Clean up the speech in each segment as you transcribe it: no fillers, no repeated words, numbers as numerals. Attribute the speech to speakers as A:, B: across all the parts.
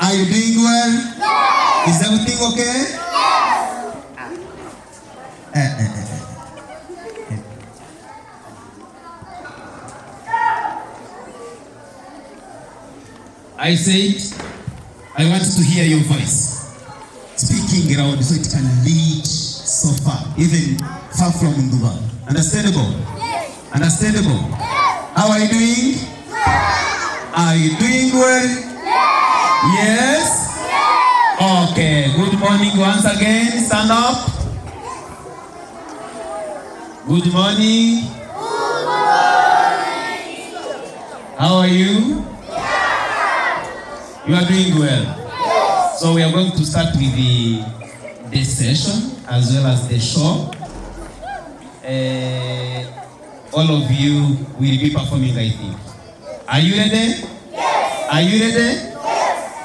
A: Are you doing well? Yes. Is everything okay? Yes. I said, I want to hear your voice speaking loud so it can reach so far, even far from Nduba. Understandable? Yes. Understandable? Yes. How are you doing? Yes. Are you doing well? Yes. Yes? Yes. Okay, good morning once again. Stand up. Good morning. Good morning. How are you? You are doing well. Yes. So we are going to start with the session as well as the show. All of you will be performing, I think. Are you ready? Yes. Are you ready? Yes.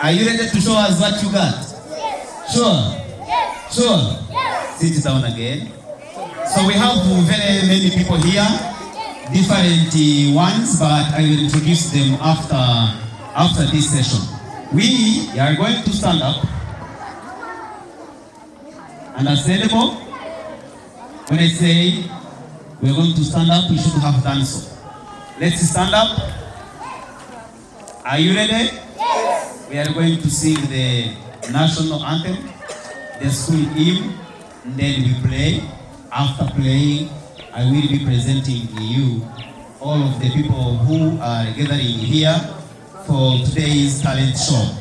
A: Are you ready to show us what you got? Yes. Sure? Yes. Sure? Yes. Sit down again. So we have very many people here, different ones, but I will introduce them after this session. We are going to stand up. Understandable? When I say we're going to stand up, we should have done so. Let's stand up. Are you ready? Yes. We are going to sing the national anthem, the school hymn, and then we play. After playing, I will be presenting you all of the people who are gathering here for today's talent show.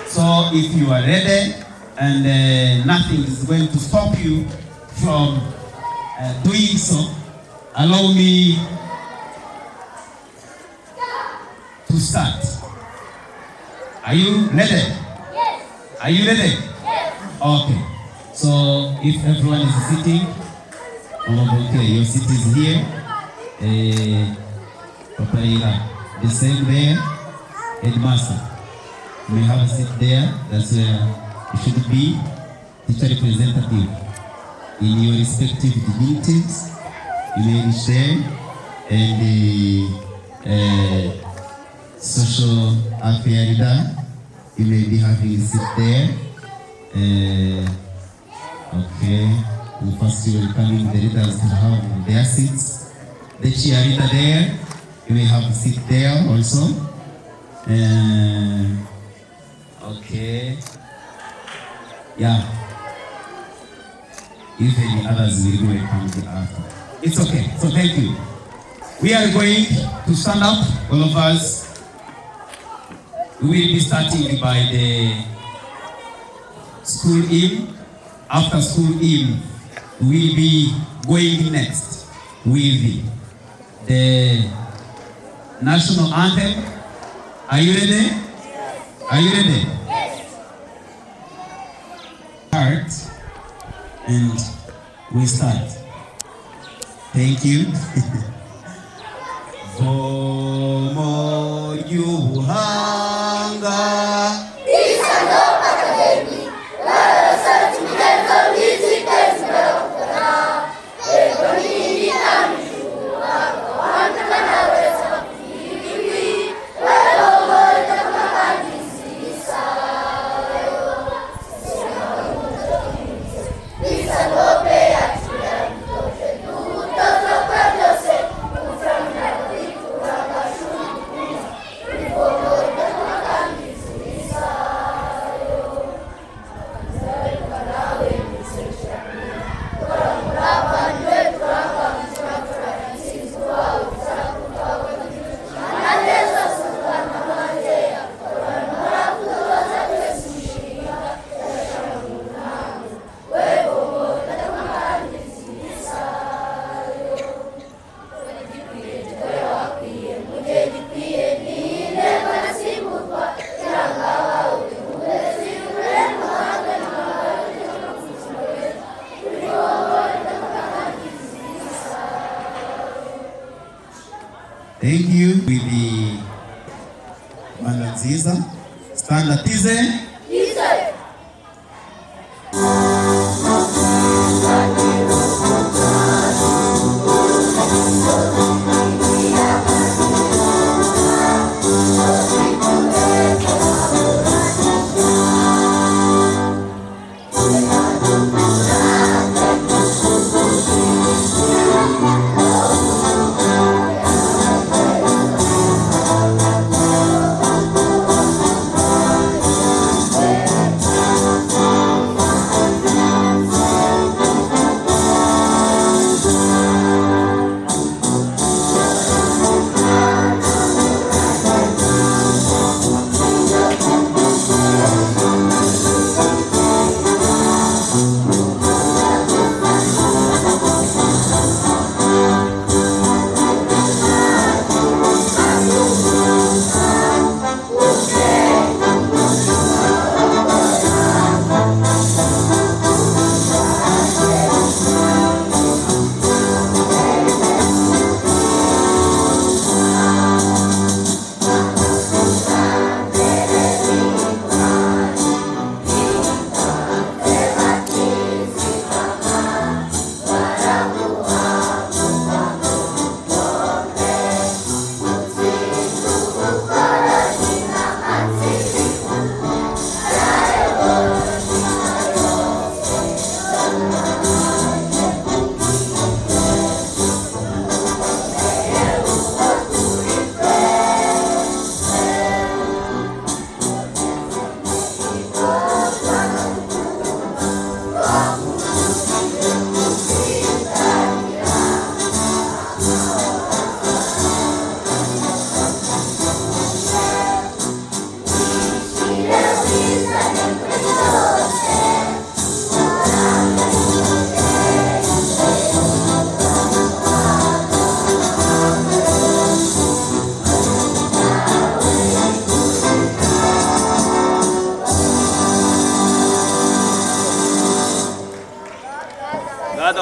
A: So if you are ready and nothing is going to stop you from doing so, allow me to start. Are you ready? Yes. Are you ready? Yes. Okay. So if everyone is sitting, okay, your seat is here. The same there. Headmaster, you may have a seat there. That's where you should be. Teacher representative in your respective dignities. You may reach there. And the social affairs leader, you may be having a seat there. Okay. We first welcoming the leaders to have their seats. The cheerleader there, you may have a seat there also. Okay. Yeah. Even others will be welcomed after. It's okay. So thank you. We are going to stand up, all of us. We will be starting by the school hymn. After school hymn, we will be going next with the national anthem. Are you ready? Yes. Are you ready? Yes. Start and we start. Thank you. Como yuhanga Thank you with the Mananziza. Stand tize.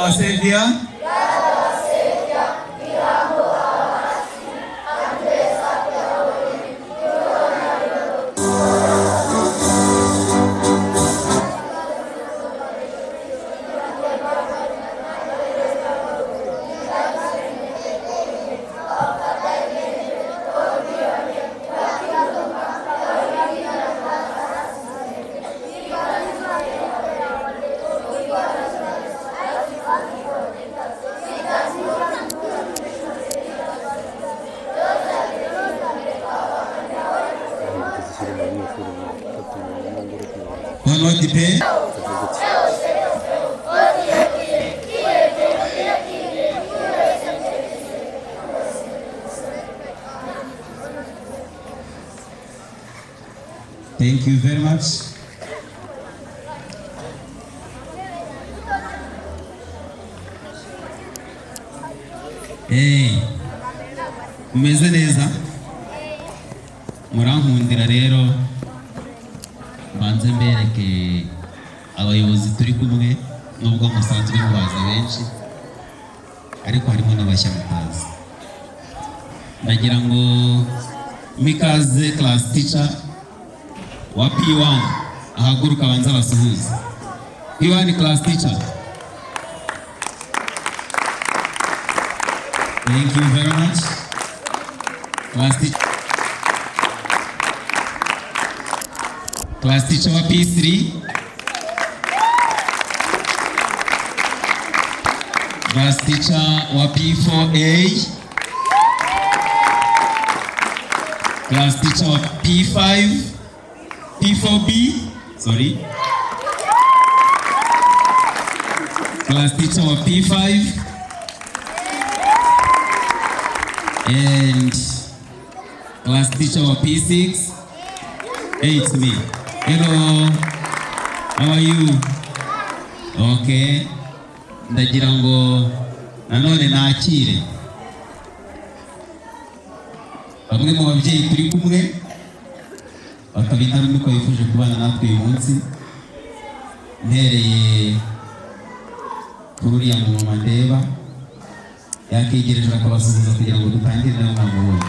A: our Savior. Thank you very much. Hey, umeze neza? Murankundira rero banze mbereke abayobozi turi kumwe nubwo musanzwe mubaza benshi ariko harimo n'abashya mutazi. Ndagira ngo mikaze class teacher wa P1 ahaguruka banza basuhuza. P1 class teacher. Thank you very much. Class teacher wa P3. Class teacher wa P4A. Class teacher wa P5. P4B, sorry. Class teacher wa P5 and class teacher wa P6. Hey, it's me. Hello, how are you? Okay. Ndagira ngo nanone nakire bamwe mu babyeyi turi kumwe bakabitaro nuko yifuje kubana natwe uyu munsi. Mpereye kuri uriya mama ndeba yakegereje akabasuhuza kugira ngo dutangire nawe mwamubonye.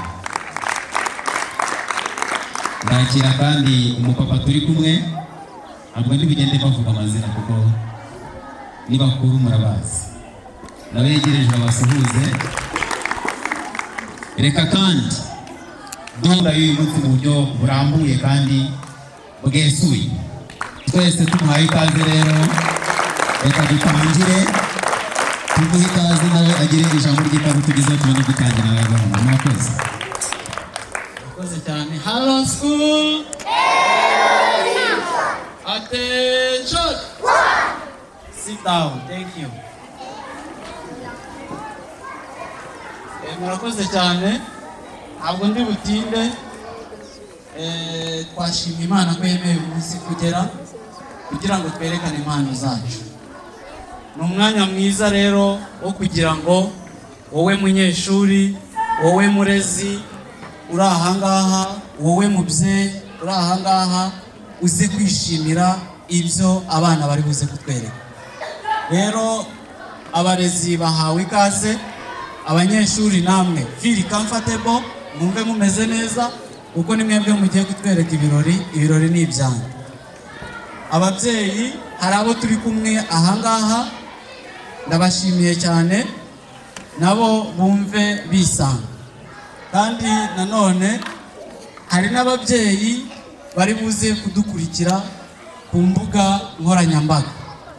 A: Ndakira kandi umupapa turi kumwe, ntabwo ntibigende bavuga amazina kuko ni bakuru murabazi. Nabegereje abasuhuze. Reka kandi gahunda y'uyu munsi mu buryo burambuye kandi bwesuye. Twese tumuhaye ikaze rero, reka dutangire tumuhe ikaze nawe agire ijambo ry'ikaze tugize tubone gutangira nawe gahunda. Murakoze. Murakoze cyane. Hello school. Attention. Sit down. Thank you. Murakoze cyane. Ntabwo ndi butinde. Twashimye Imana ko yemeye umunsi kugera kugira ngo twerekane impano zacu. Ni umwanya mwiza rero wo kugira ngo wowe munyeshuri, wowe murezi uri ahangaha, wowe mubyeyi uri ahangaha uze kwishimira ibyo abana bari buze kutwereka. Rero abarezi bahawe ikaze, abanyeshuri namwe feel comfortable, mwumve mumeze neza kuko ni mwebwe mugiye kutwereka ibirori ni ibyanyu. Ababyeyi hari abo turi kumwe ahangaha, ndabashimiye cyane, nabo bumve bisanga. Kandi nanone hari n'ababyeyi bari buze kudukurikira ku mbuga nkoranyambaga,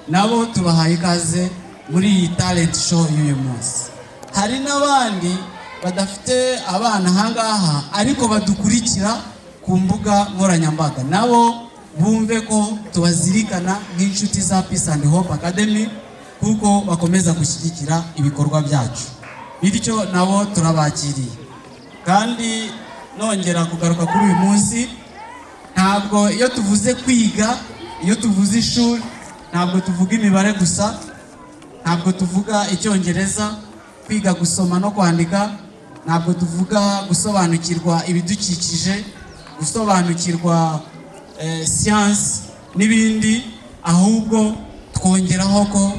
A: nabo tubahaye ikaze muri iyi talent show y'uyu munsi. Hari n'abandi badafite abana ahangaha ariko badukurikira ku mbuga nkoranyambaga, nabo bumve ko tubazirikana nk'inshuti za Peace and Hope Academy kuko bakomeza gushyigikira ibikorwa byacu, bityo nabo turabakiriye. Kandi nongera kugaruka kuri uyu munsi, ntabwo iyo tuvuze kwiga, iyo tuvuze ishuri, ntabwo tuvuga imibare gusa, ntabwo tuvuga icyongereza, kwiga gusoma no kwandika, ntabwo tuvuga gusobanukirwa ibidukikije, gusobanukirwa science n'ibindi, ahubwo twongeraho ko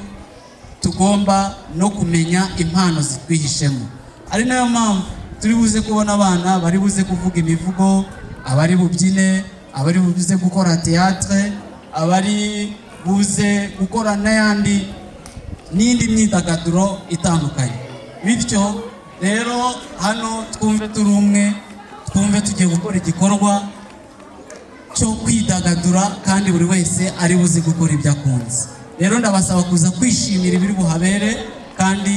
B: tugomba no kumenya impano zitwihishemo. Ari nayo mpamvu turi buze kubona abana bari buze kuvuga imivugo, abari bubyine, abari buze gukora théâtre, abari buze gukora n'ayandi n'indi myidagaduro itandukanye. Bityo rero hano twumve turi umwe, twumve tugiye gukora igikorwa cyo kwidagadura kandi buri wese ari buze gukora ibyo akunze. Rero ndabasaba kuza kwishimira ibiri buhabere kandi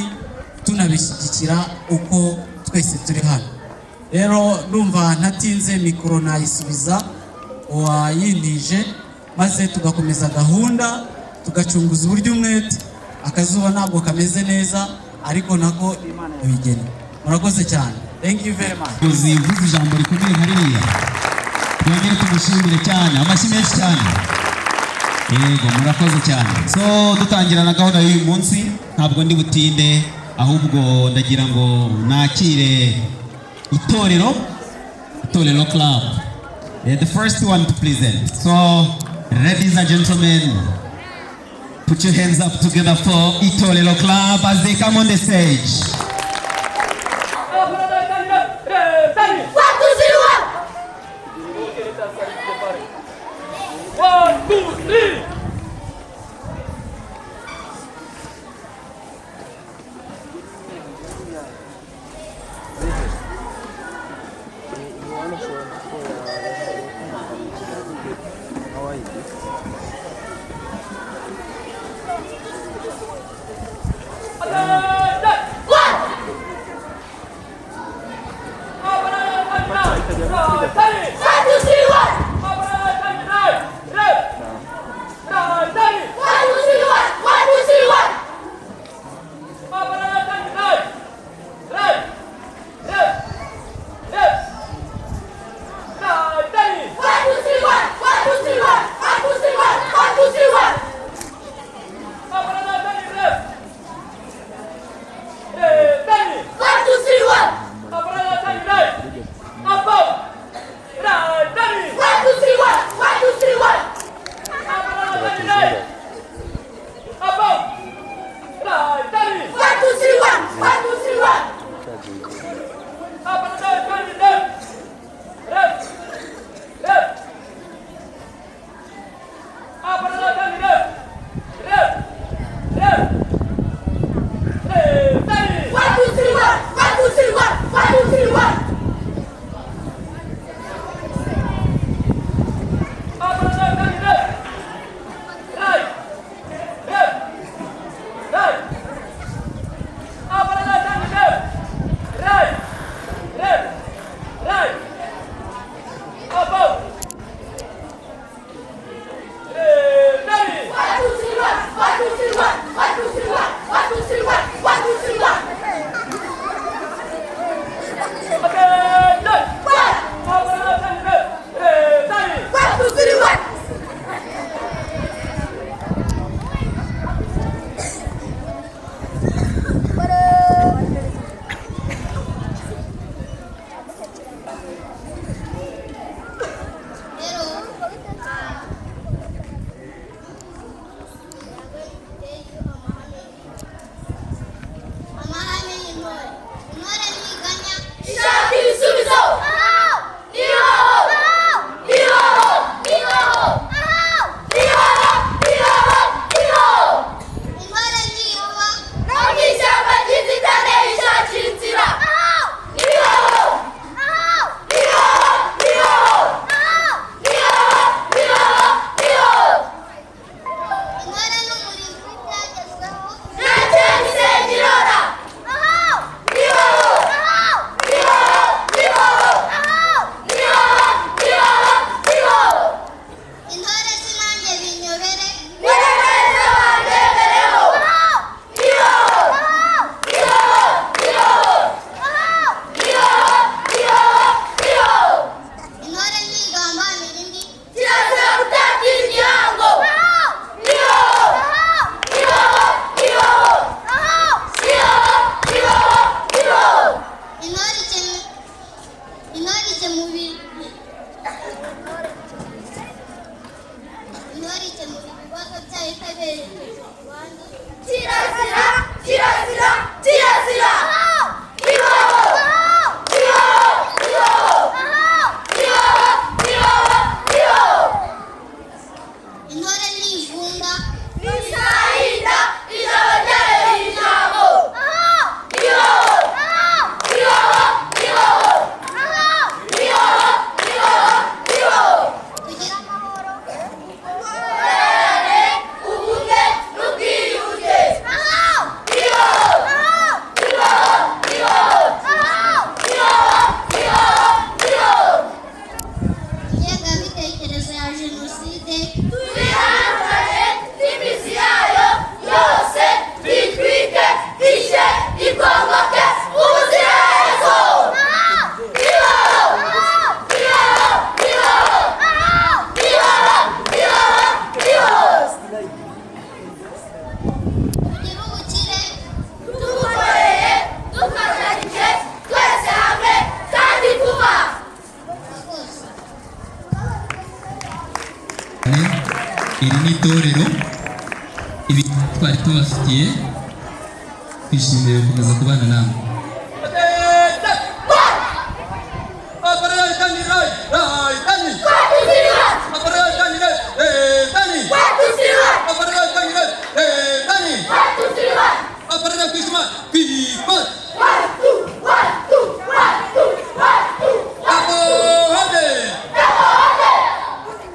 B: tunabishyigikira uko twese turi hano. Rero ndumva ntatinze mikoro nayisubiza uwayintije maze tugakomeza gahunda, tugacunguza uburyo umwete. Akazuba ntabwo kameze neza ariko nako Imana yabigena. Murakoze cyane. Thank you very much.
A: Uzivuze ijambo rikomeye hariya. Twongere tumushimire cyane. Amashyi menshi cyane. Yego, murakoze cyane. So dutangira na gahunda y'uyu munsi, ntabwo ndi butinde ahubwo ndagira ngo nakire itorero club. The first one to present. So ladies and gentlemen, put your hands up together for Itorero Club as they come on the stage.
C: One, two, three. iri ni itorero ibi twari tubafitiye twishimiye gukomeza kubana namwe.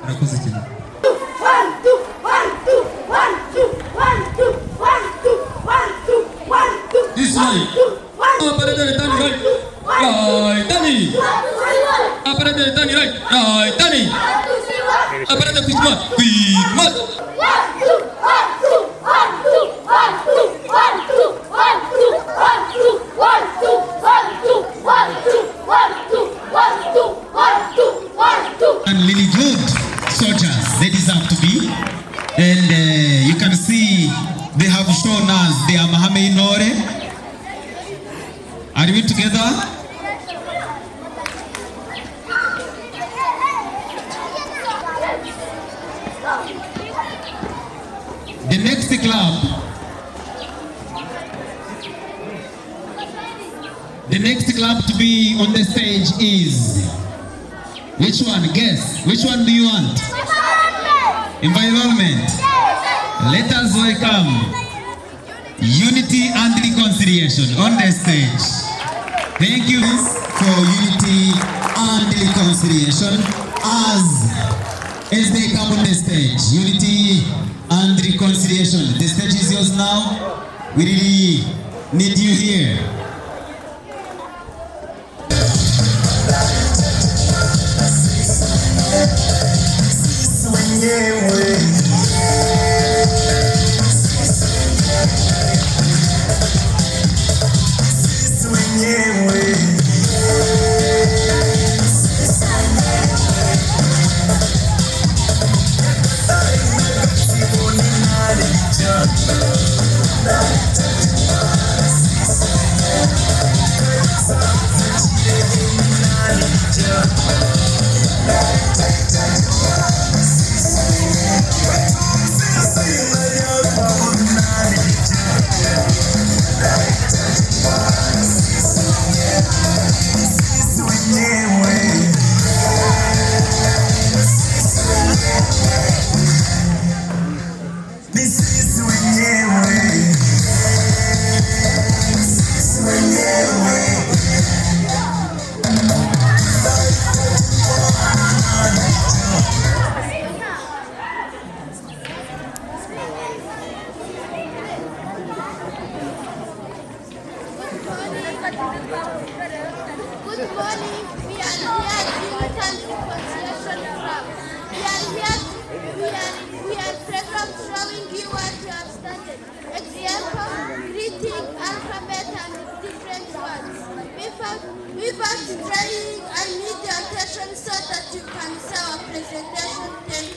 C: Murakoze cyane.
A: And really good soldiers, they deserve to be. And you can see they have shown us they are Mahame Inore. Are we together? The next club to be on the stage is which one? Guess. Which one do you want? Environment. Let us welcome Unity and Reconciliation on the stage. Thank you for Unity and Reconciliation as they come on the stage. Unity and Reconciliation. The stage is yours now. We really need you here.
D: Good morning. We are here at the Intermission Club. We are program showing you what you have started. Example, greeting, alphabet, and different words. We found drawing and need your attention so that you can see our presentation. Thank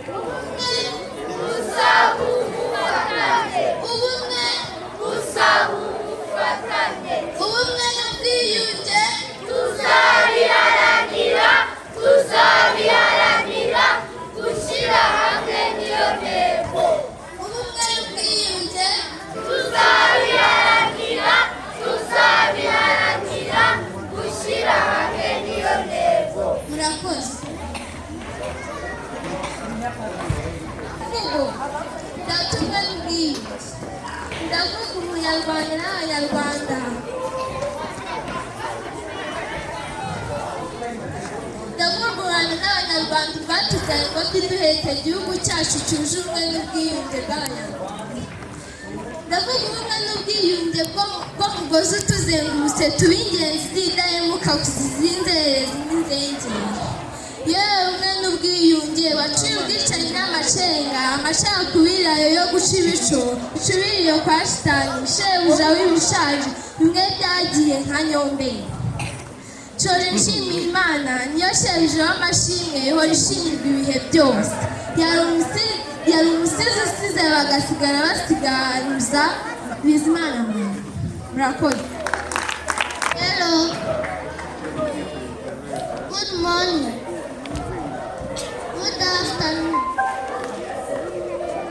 D: you. ndavuga umunyarwanda n'abanyarwanda. Ndavuga u Rwanda n'abanyarwanda rwatubyaye ngo duheke igihugu cyacu cyuje ubumwe n'ubwiyunge bw'abanyarwanda. Ndavuga ubumwe n'ubwiyunge bw'umugozi utuzengurutse tuba ingenzi z'idahemuka kuziza inzererezi n'inzengeri. Yewe ubumwe n'ubwiyunge waciye ubwicanyi n'amacenga, amacakubiri ayo yo guca ibico, icubiriye kwa shitani, shebuja w'ibishaje, bimwe byagiye nka nyomberi. Nshore nshimira Imana, niyo shebuja w'amashimwe, ihora ishimirwa ibihe byose. Yari umusizi usize bagasigara basigaruza Bizimana mwana. Murakoze. Hello. Good morning. Good afternoon.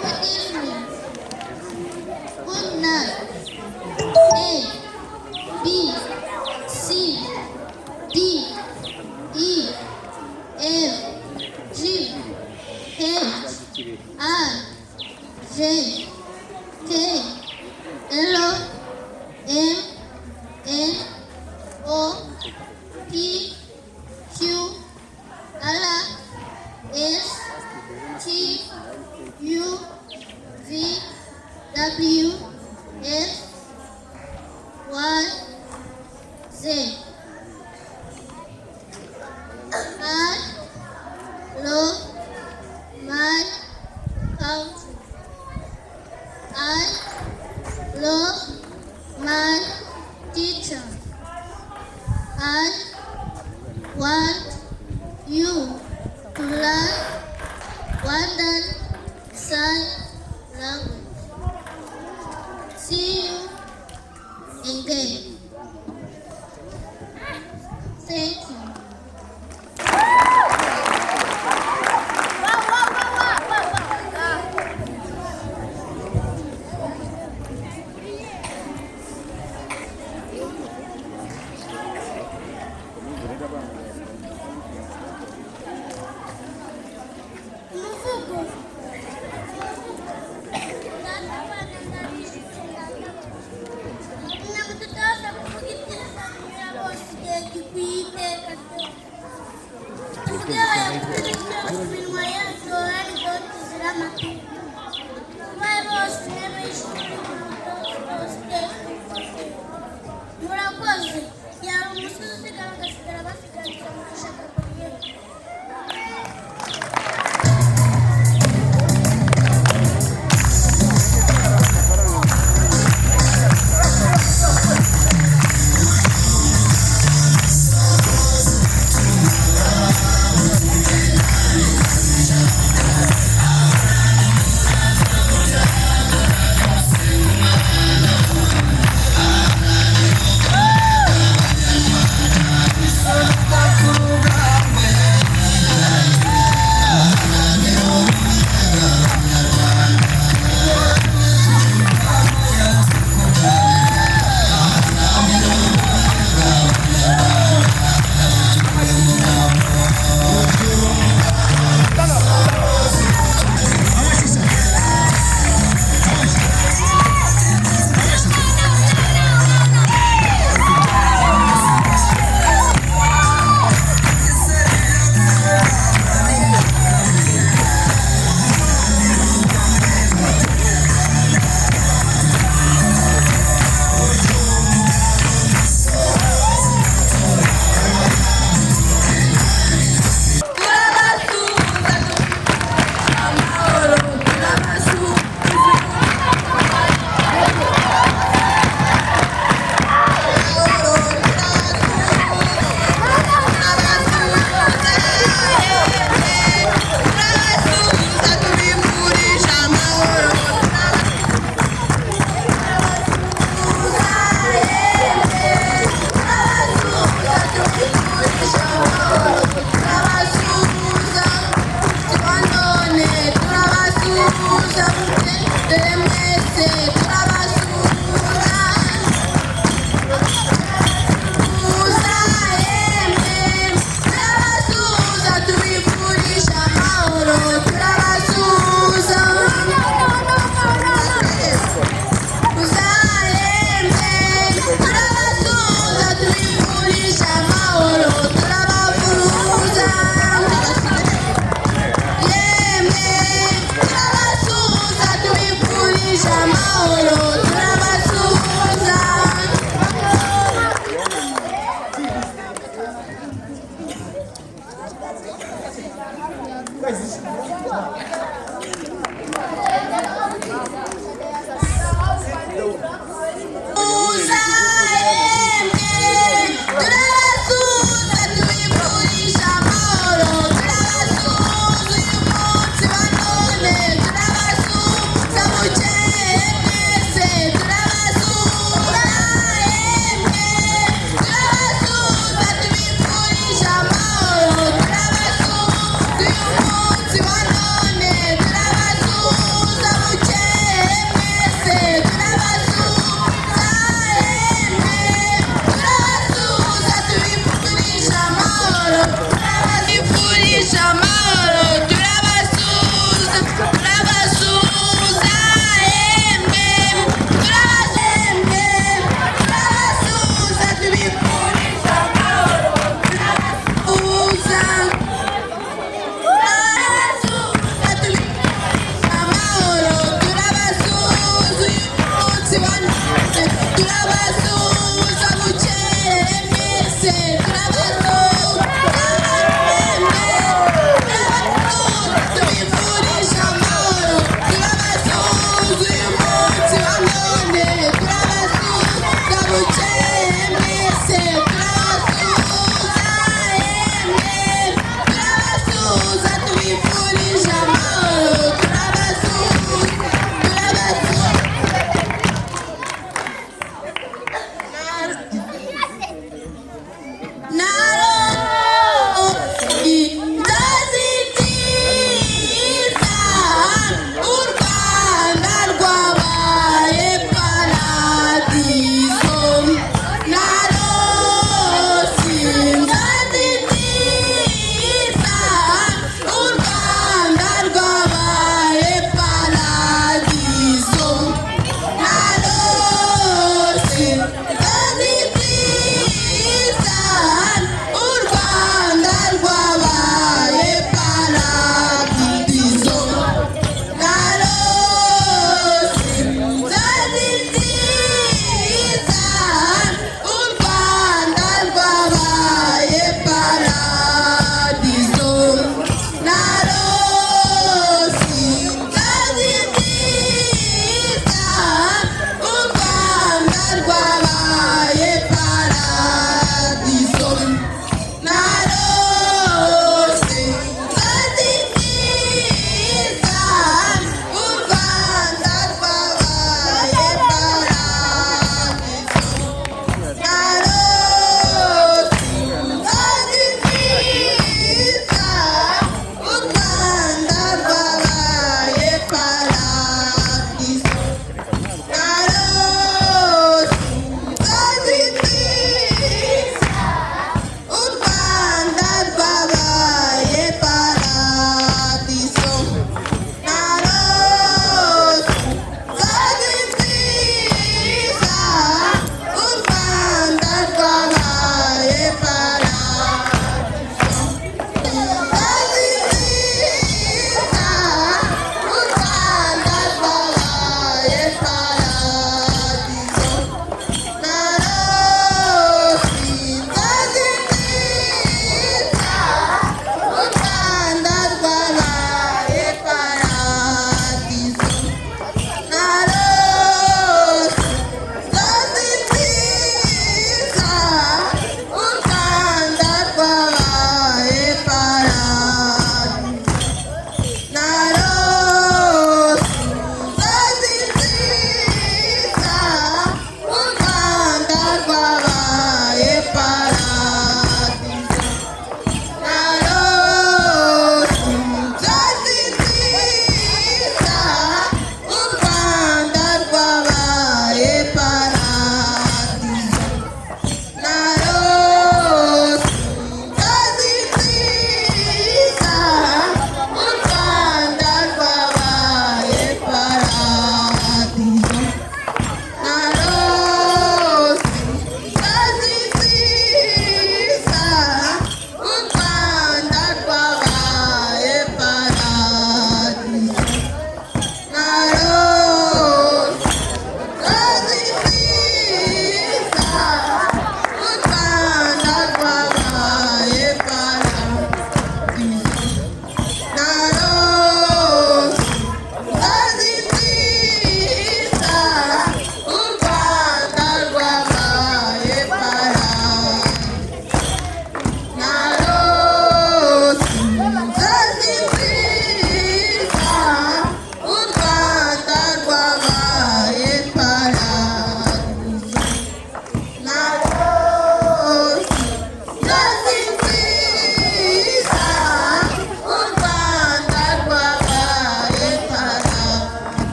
D: Good evening. Good night. A, B, C, D, E, F, G, H, I, J, K, L, M, N, O, P, Q, R, S, T, U, V, W, X, Y, Z. I love my country. I love my teacher. I want you to learn Western Sign Language. See you again. Thank you. Murakoze, yari umusozi usigara bagasigara basigaritse mu ishaka komere.
E: Kuruga
D: Yeah.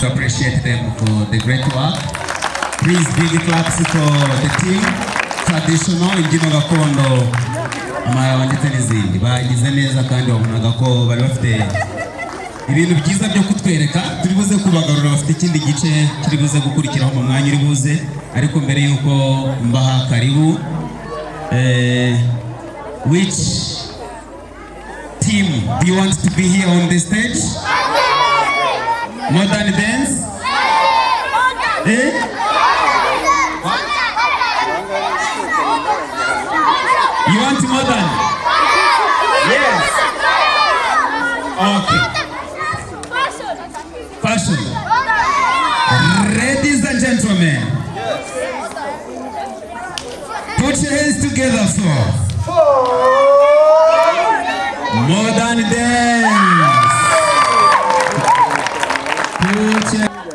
A: appreciate them for the great work. Please big claps for the team. Traditional imbyino gakondo amayawa ndetse n'izindi bagize neza kandi wabonaga ko bari bafite ibintu byiza byo kutwereka. Turi buze kubagarura bafite ikindi gice kiri buze gukurikiraho mu mwanya uri buze, ariko mbere yuko mbaha karibu Which team do you want to be here on the stage? Modern dance? You want modern? Yes. Okay. Fashion. Ladies and gentlemen, put your hands together for modern dance.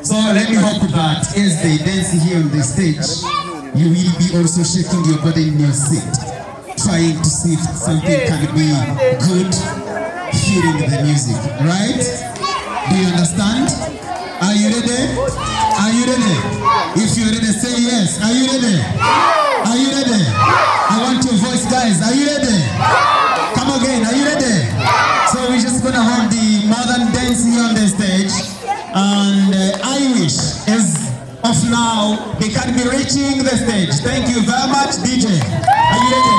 A: So let me hope that as they dance here on the stage, you will be also shaking your body in your seat, trying to see if something can be good, hearing the music, right? Do you understand? Are you ready? Are you ready? If you're ready, say yes. Are you ready? Are you ready? I want your voice, guys. Are you ready? Come again. Are you ready? So we're just gonna have the modern dance here on the stage, and I wish, as of now, they can be reaching the stage. Thank you very much, DJ. Are you ready?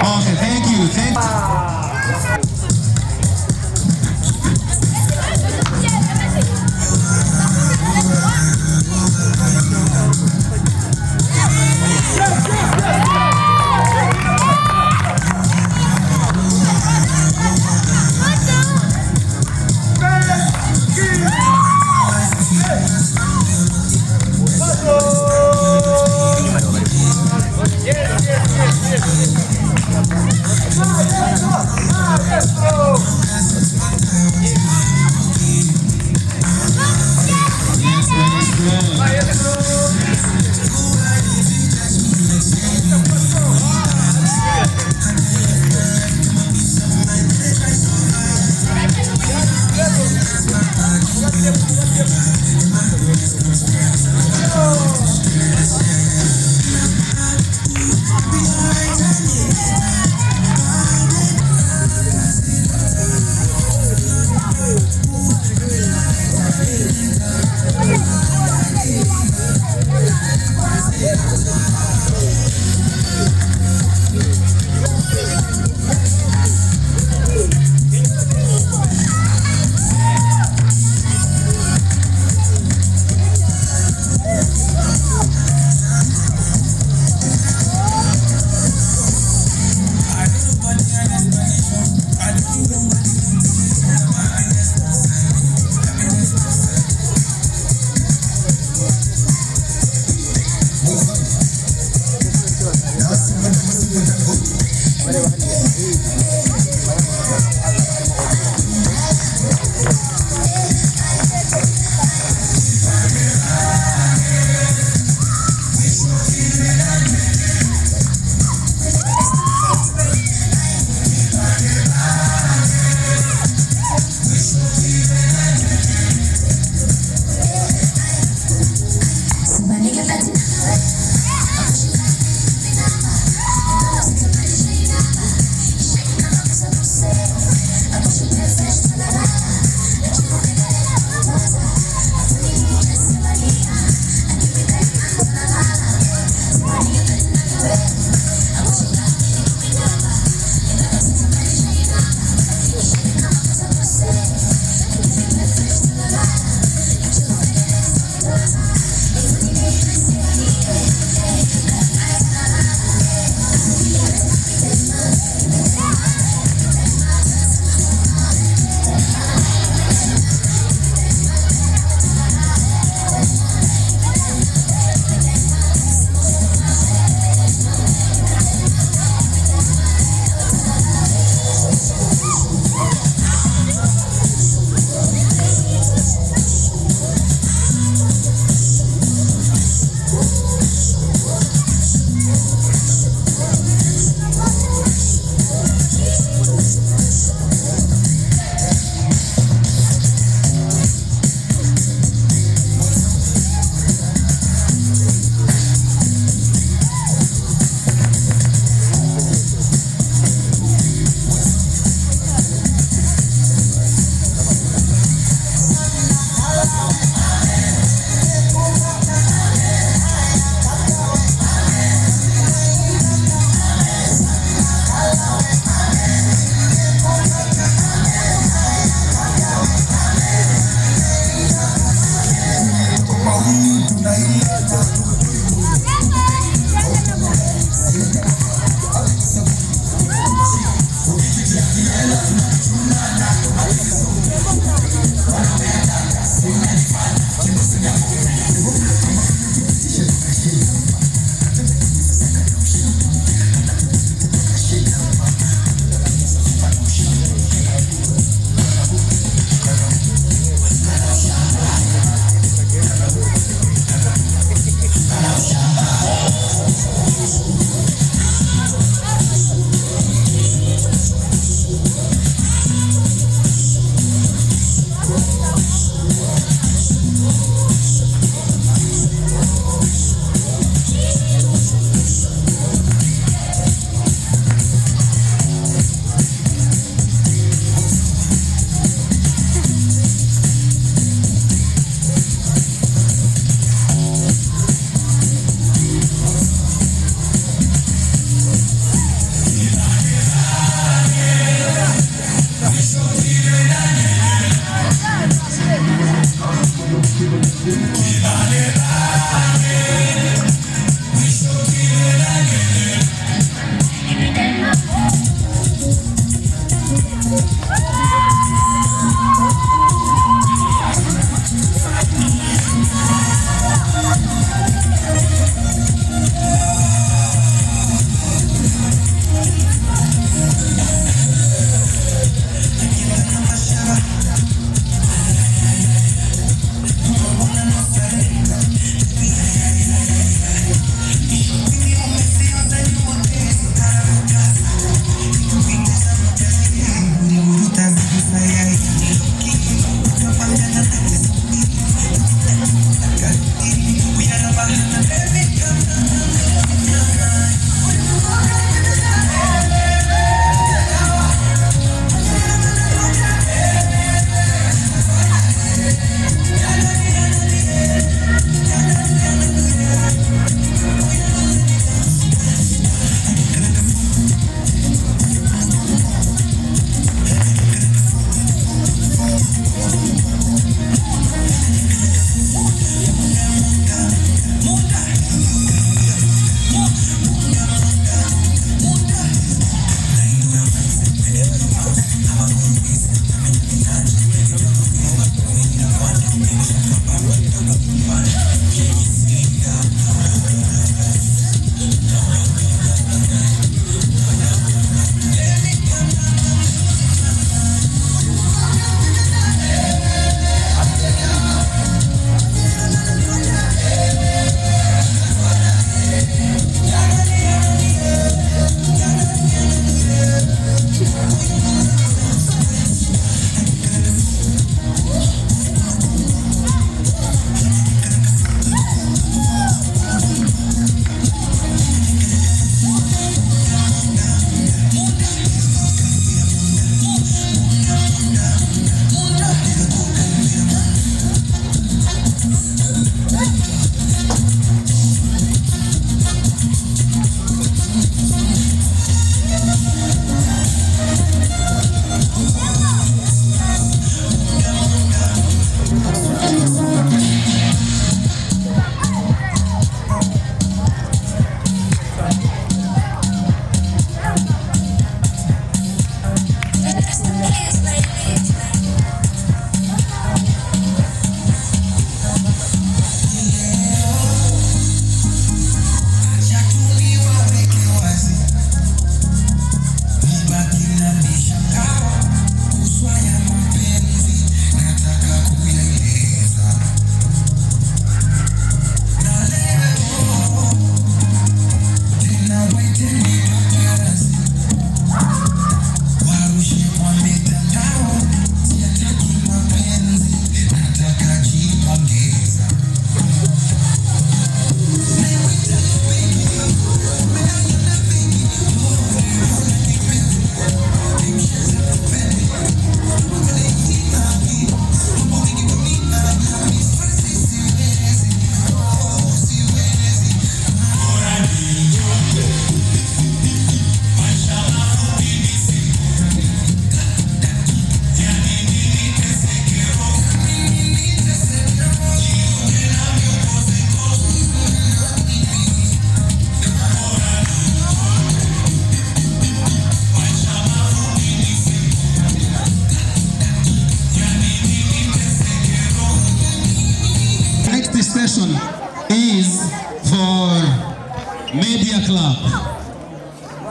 A: Okay. Thank you. Thank you.
E: Yes, yes.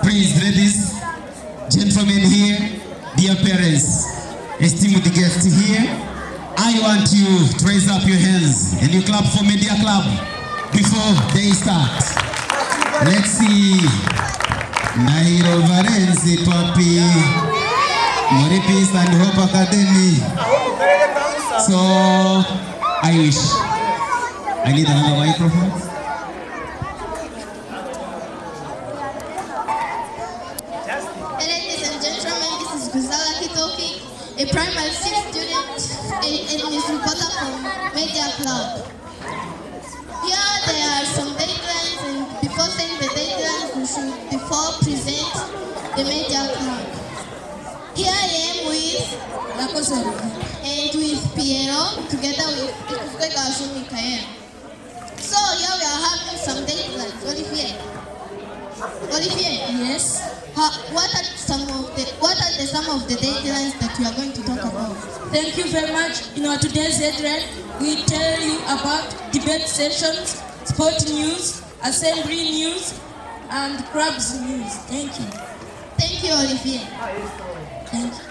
A: Please, ladies, gentlemen here, dear parents, esteemed guests here, I want you to raise up your hands and you clap for Media Club before they start. Let's see. Nairo Varenzi Papi, Muri Peace and Hope Academy. So, I need another microphone.
D: Ladies and gentlemen, this is Guzala Kitoki, a primary 6 student and is reporter from Media Club. Here there are some deadlines, and before saying the deadlines, we should before present the Media Club. Here I am with Lakosoro and with Piero, together with Michael. So here we are having some deadlines. Olivier,
E: Yes.
D: what are some of the deadlines that we are going to talk about?
E: Thank you very much. In our today's deadline, we tell you about debate sessions, sport news, assembly news, and clubs news. Thank you.
D: Thank you, Olivier.
E: Thank you.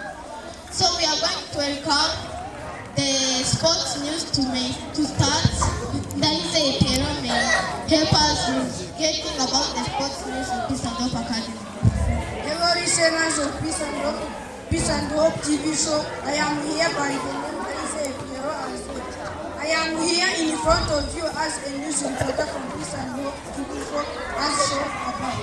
D: So we are going to welcome the sports news to start. That is a Piero may help us with getting about the sports news in Peace and Hope Academy.
F: Hello, listeners of Peace and Hope TV show. I am here by the name Piero Ansel. I am here in front of you as a news reporter from Peace and Hope TV show as show about.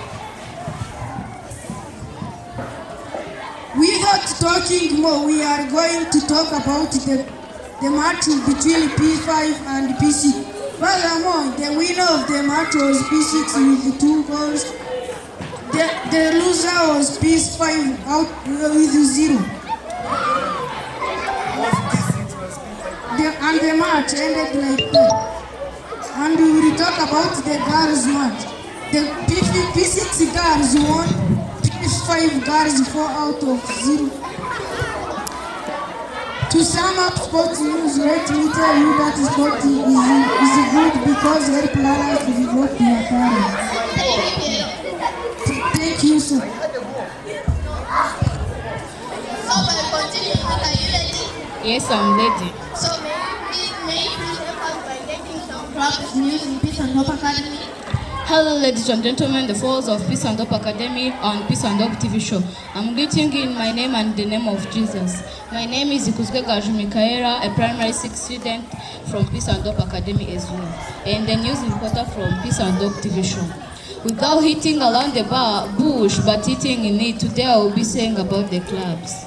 F: Without talking more, we are going to talk about the match between P5 and P6. Furthermore, the winner of the match was P6 with 2 goals. The loser was P5 out with 0. And the match ended like that. And we will talk about the girls' match. The P6 girls won, P5 girls 4 out of 0. To sum up sports news, let me tell you that sport is good because help learners to develop their talent. Thank you, sir.
D: So by continuing, are you ready?
E: Yes, I'm ready.
D: So may you please help us by getting some clubs news in Peace and Hope Academy?
E: Hello, ladies and gentlemen, the followers of Peace and Hope Academy and Peace and Hope TV show. I'm greeting you in my name and the name of Jesus. My name is Michael, a primary 6 student from Peace and Hope Academy as well, and the news reporter from Peace and Hope TV show. Without hitting around the bush, but hitting in it, today I will be saying about the clubs.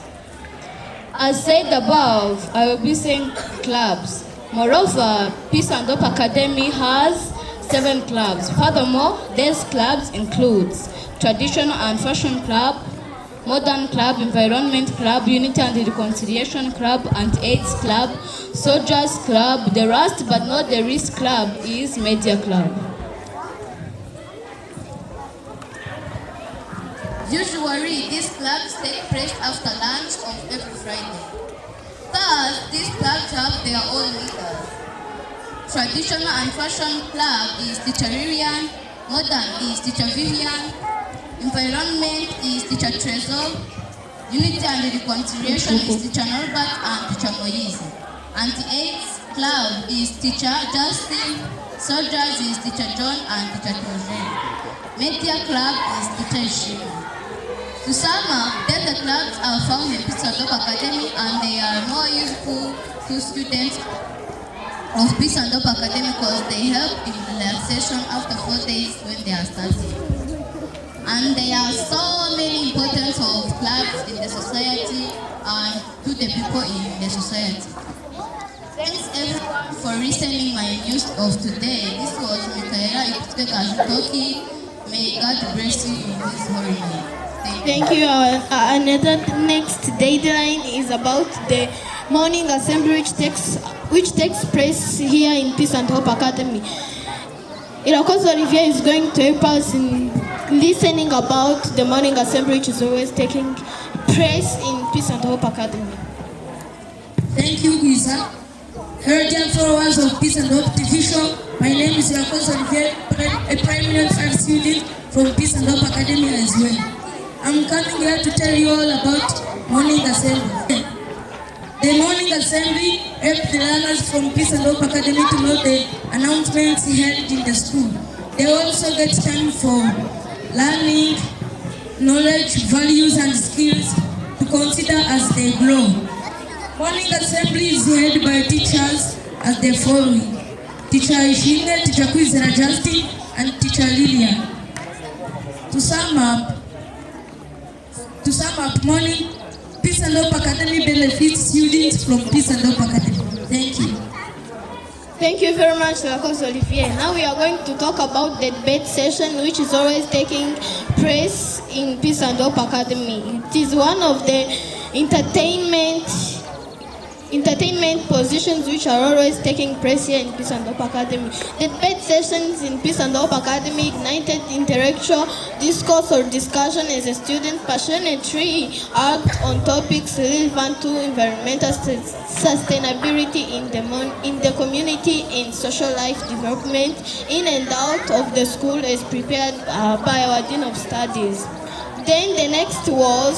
E: As said above, I will be saying clubs. Moreover, Peace and Hope Academy has 7 clubs. Furthermore, these clubs includes Traditional and Fashion Club, Modern Club, Environment Club, Unity and Reconciliation Club, Anti-AIDS Club, Soldiers Club. The last but not the least club is Media Club.
D: Usually, these clubs take place after lunch of every Friday. Thus, these clubs have their own leaders. Traditional and Fashion Club is Teacher Lilian, Modern is Teacher Vivian, Environment is Teacher Trezor, Unity and Reconciliation is Teacher Norbert and Teacher Moise. Anti-AIDS Club is Teacher Justin, Soldiers is Teacher John and Teacher Theogene. Media Club is Teacher Ishima. To sum up, the clubs are found in Peace and Hope Academy and they are more useful to students of Peace and Hope Academy because they help in relaxation after 4 days when they are studying. And there are so many importance of clubs in the society and to the people in the society. Thanks everyone for listening my news of today. This was Michaela Ikutuke. May God bless you in this holy name.
G: Thank you. Another next deadline is about the morning assembly which takes place here in Peace and Hope Academy. Irakoso Olivier is going to help us in listening about the morning assembly which is always taking place in Peace and Hope Academy.
E: Thank you, Guiza. Hello, dear followers of Peace and Hope TV show. My name is Irakoso Olivier, a primary 5 student from Peace and Hope Academy as well.
F: I'm coming here to tell you all about morning assembly. The morning assembly helped the learners from Peace and Hope Academy to know the announcements held in the school. They also get time for learning, knowledge, values, and skills to consider as they grow. Morning assembly is held by teachers as the following: Teacher Ishine, Teacher Kwizera Justin, and Teacher Lillian. To sum up, morning Peace and Hope Academy benefits students from Peace and Hope Academy. Thank you.
G: Thank you very much, Lacoste Olivier. Now we are going to talk about the debate session, which is always taking place in Peace and Hope Academy. It is one of the entertainment positions which are always taking place here in Peace and Hope Academy. The debate sessions in Peace and Hope Academy ignited intellectual discourse or discussion as a student passionately act on topics relevant to environmental sustainability in the community and social life development in and out of the school as prepared by our Dean of Studies. Then the next was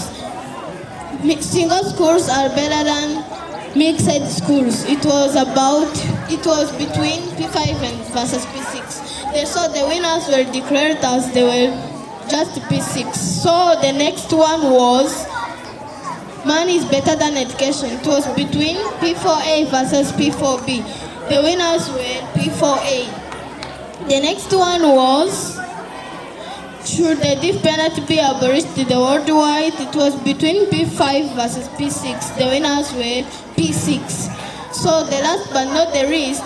G: single schools are better than mixed schools. It was between P5 and versus P6. So the winners were declared as they were just P6. So the next one was money is better than education. It was between P4A versus P4B. The winners were P4A. The next one was should the death penalty be abolished worldwide? It was between P5 versus P6. The winners were P6. So the last but not the least,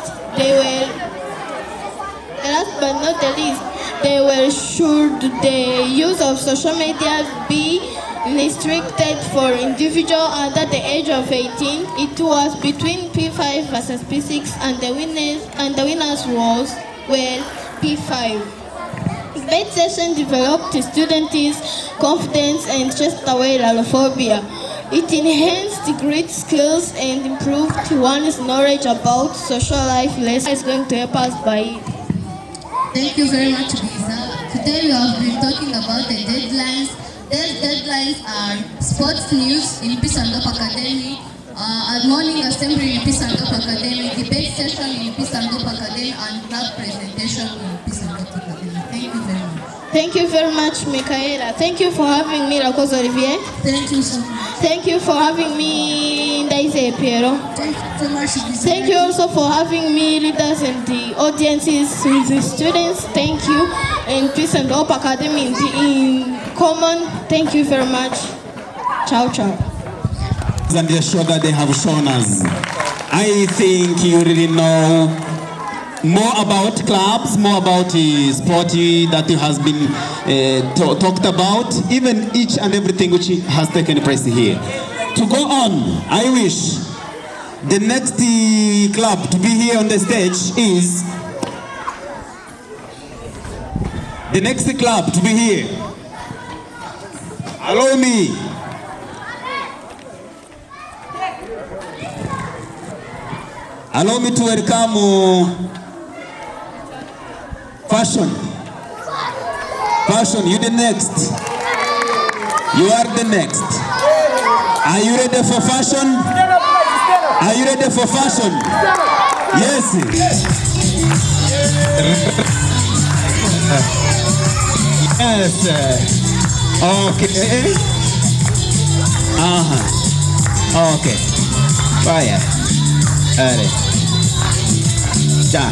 G: should the use of social media be restricted for individuals under the age of 18? It was between P5 versus P6, and the winners were P5. Debate session developed students' confidence and chased away lalophobia. It enhanced great skills and improved one's knowledge about social life. Lesson is going to help us by it.
H: Thank you very much, Lisa. Today we have been talking about the deadlines. These deadlines are sports news in Peace and Hope Academy, morning assembly in Peace and Hope Academy, debate session in Peace and Hope Academy, and club presentation in Peace and Hope Academy. Thank you very much.
G: Thank you very much, Michaela. Thank you for having me, Lacoste Olivier.
F: Thank you so much.
G: Thank you for having me, Daisy Piero.
F: Thank you so much.
G: Thank you also for having me, leaders and the audiences with the students. Thank you. And Peace and Hope Academy in common. Thank you very much. Ciao, ciao.
A: And the show that they have shown us, I think you really know more about clubs, more about sport that has been talked about, even each and everything which has taken place here. To go on, I wish the next club to be here on the stage is the next club to be here. Allow me. Allow me to welcome Fashion. Fashion, you the next. You are the next. Are you ready for fashion? Are you ready for fashion? Yes. Yes. Okay. Okay. Fire. Allez. Ja.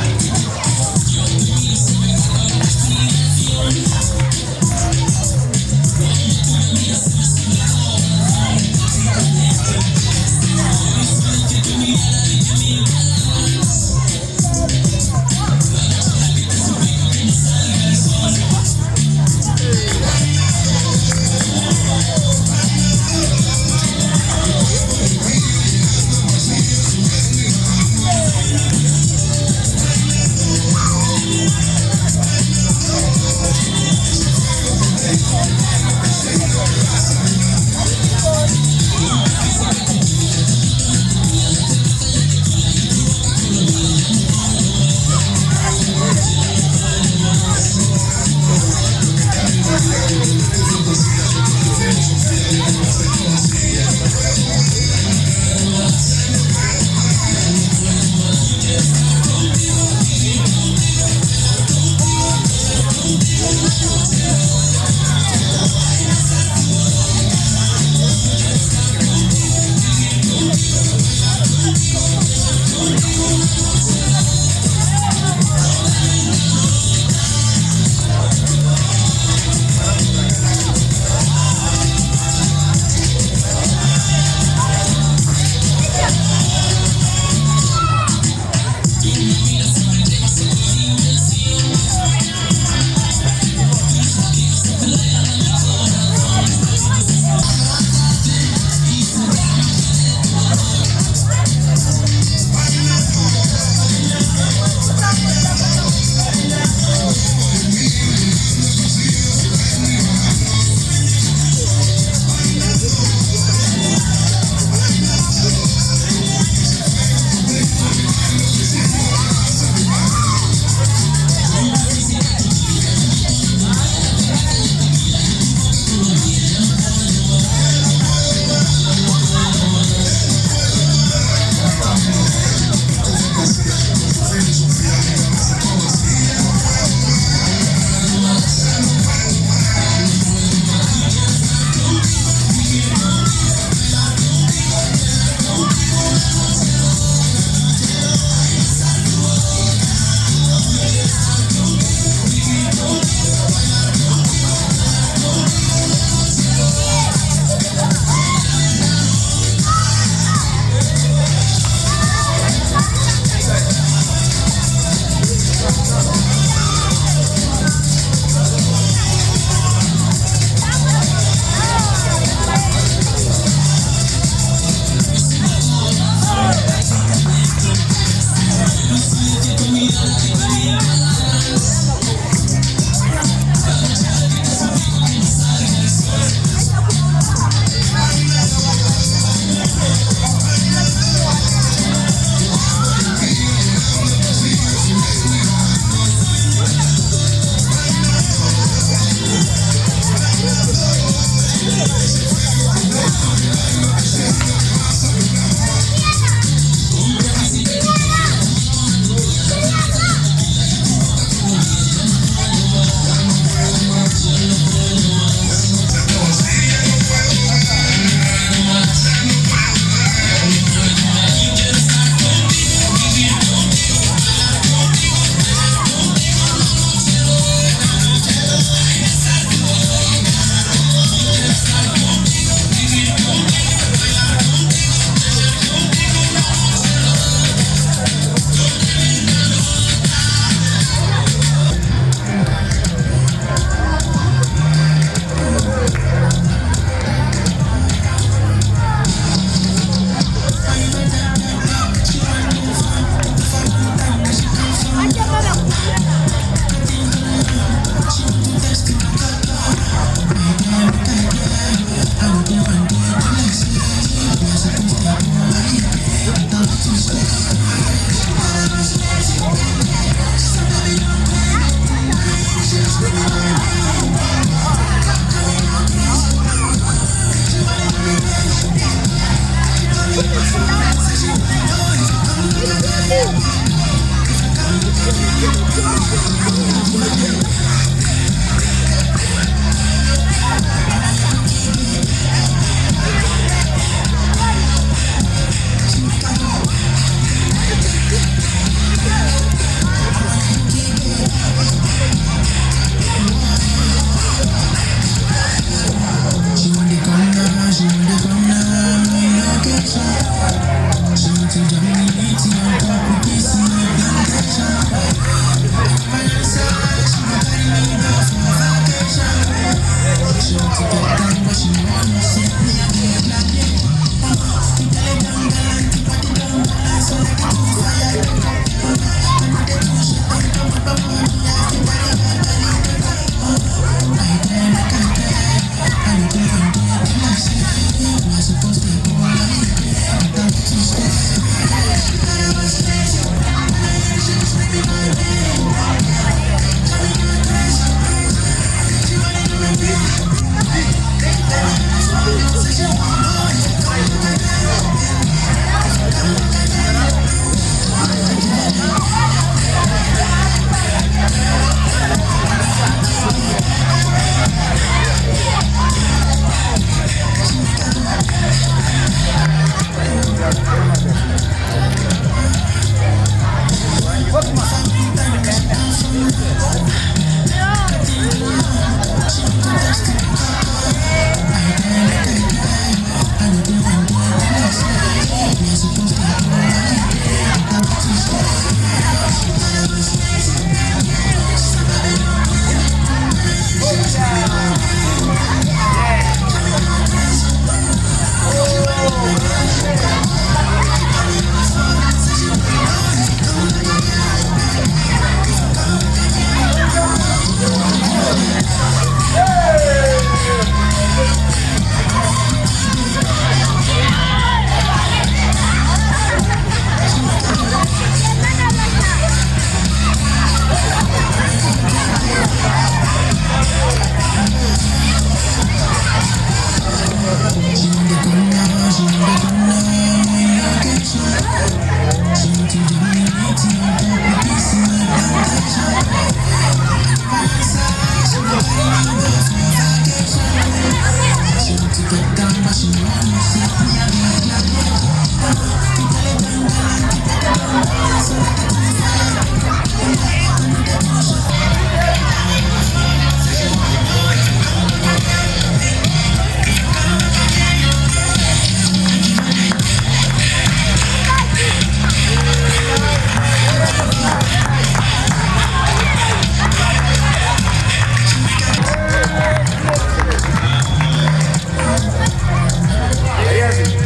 I: Yes.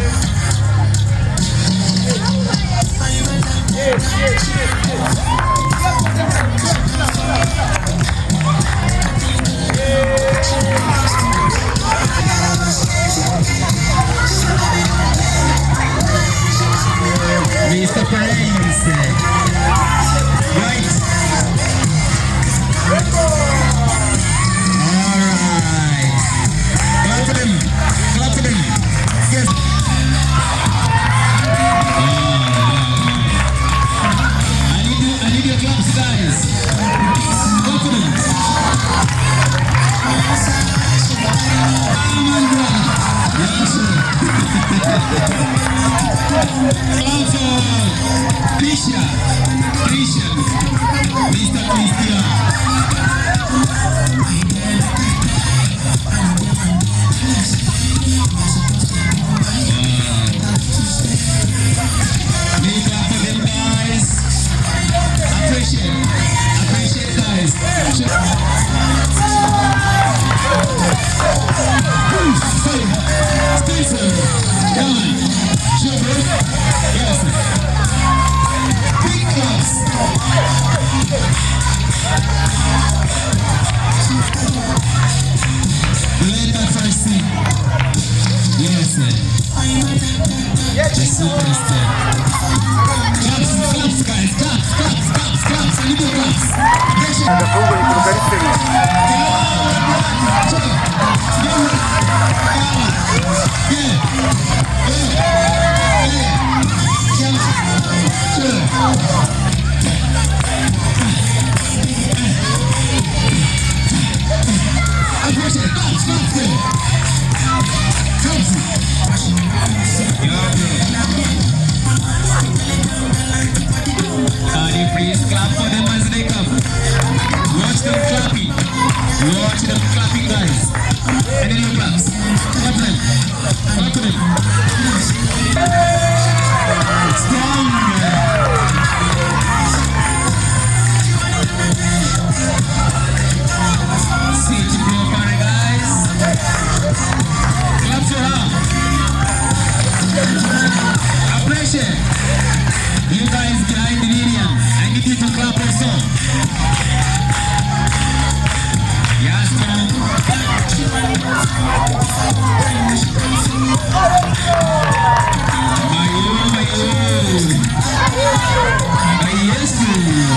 A: Come on. Sure, bro. Yes. Big claps. Let us first sing. Yes, sir. The superstar. Claps, claps, guys. Claps, claps, claps, claps. A little claps. Please clap for them as they come. Watch them clapping. Watch them clapping, guys. And then you claps. Clap them. Clap them. Strong. See to blow party, guys. Clap for her. Appreciate. You guys behind the medium. I need you to clap also. Yes, man. Yes, yeah, man.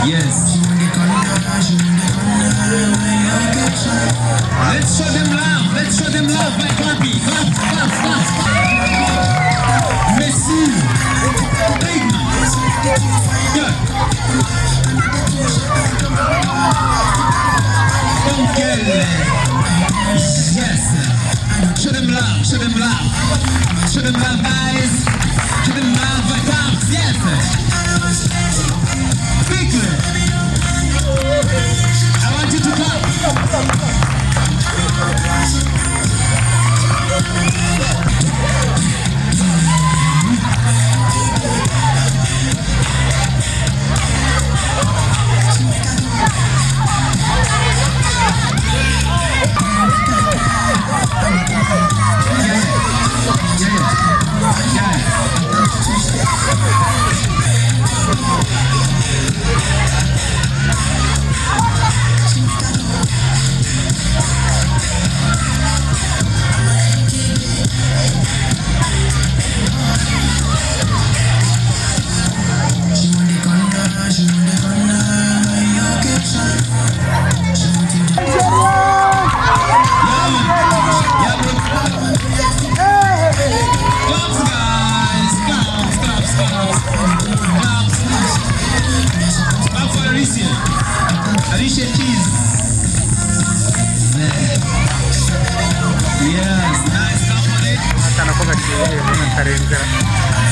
A: Yes. Let's show them love. Let's show them love by clapping. Clap, clap, clap. Merci. Big man. Yeah. Yes. Show them love. Show them love. Show them love, guys. Show them love by claps. Yes. Quickly. I want you to clap.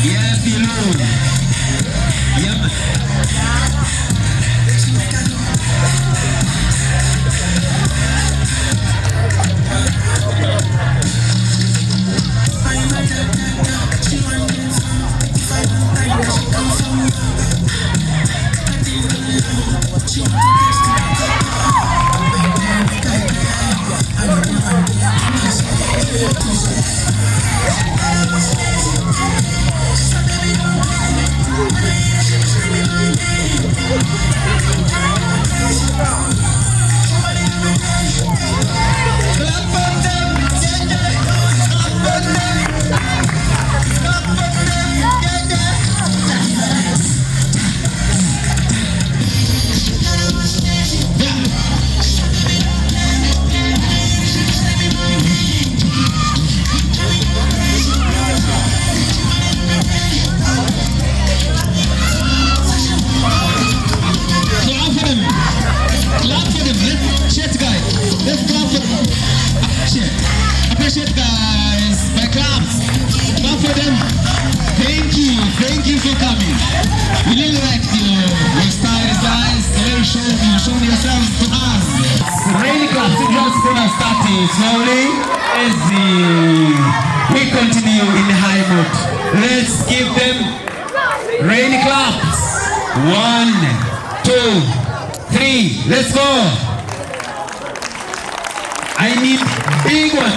A: Yes, below. Yep. slowly as we continue in the high mood. Let's give them rain claps. 1, 2, 3. Let's go. I need big one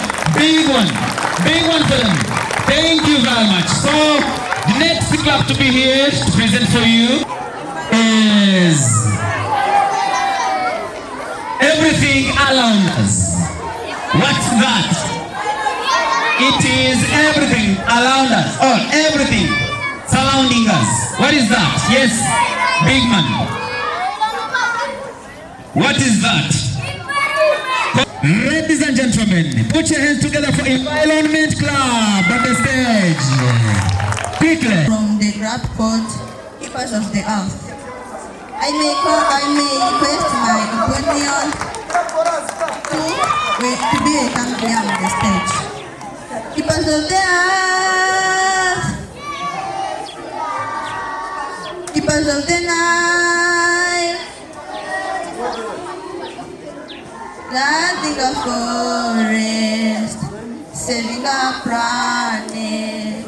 A: for them. Thank you very much. So the next clap to be here to present for you is everything around us. What's that? It is everything around us, or everything surrounding us. What is that? Yes, big man. What is that? Ladies and gentlemen, put your hands together for Environment Club on the stage. Quickly.
I: From the grab code, Keepers of the Earth. I may request my opinion to be a champion on the stage. Keepers of the Earth. Keepers of the Nile. Guarding a forest, saving a planet.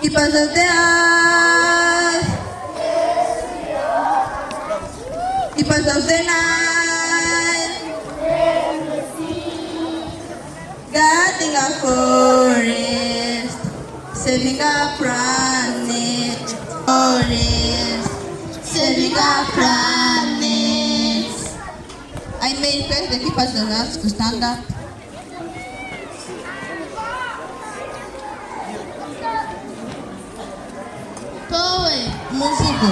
I: Keepers of the earth. Keepers of the Nile. Guarding a forest, saving a planet. Forest, saving a planet. I may request the keepers of the earth to stand up.
H: Poet.
I: Muvugo.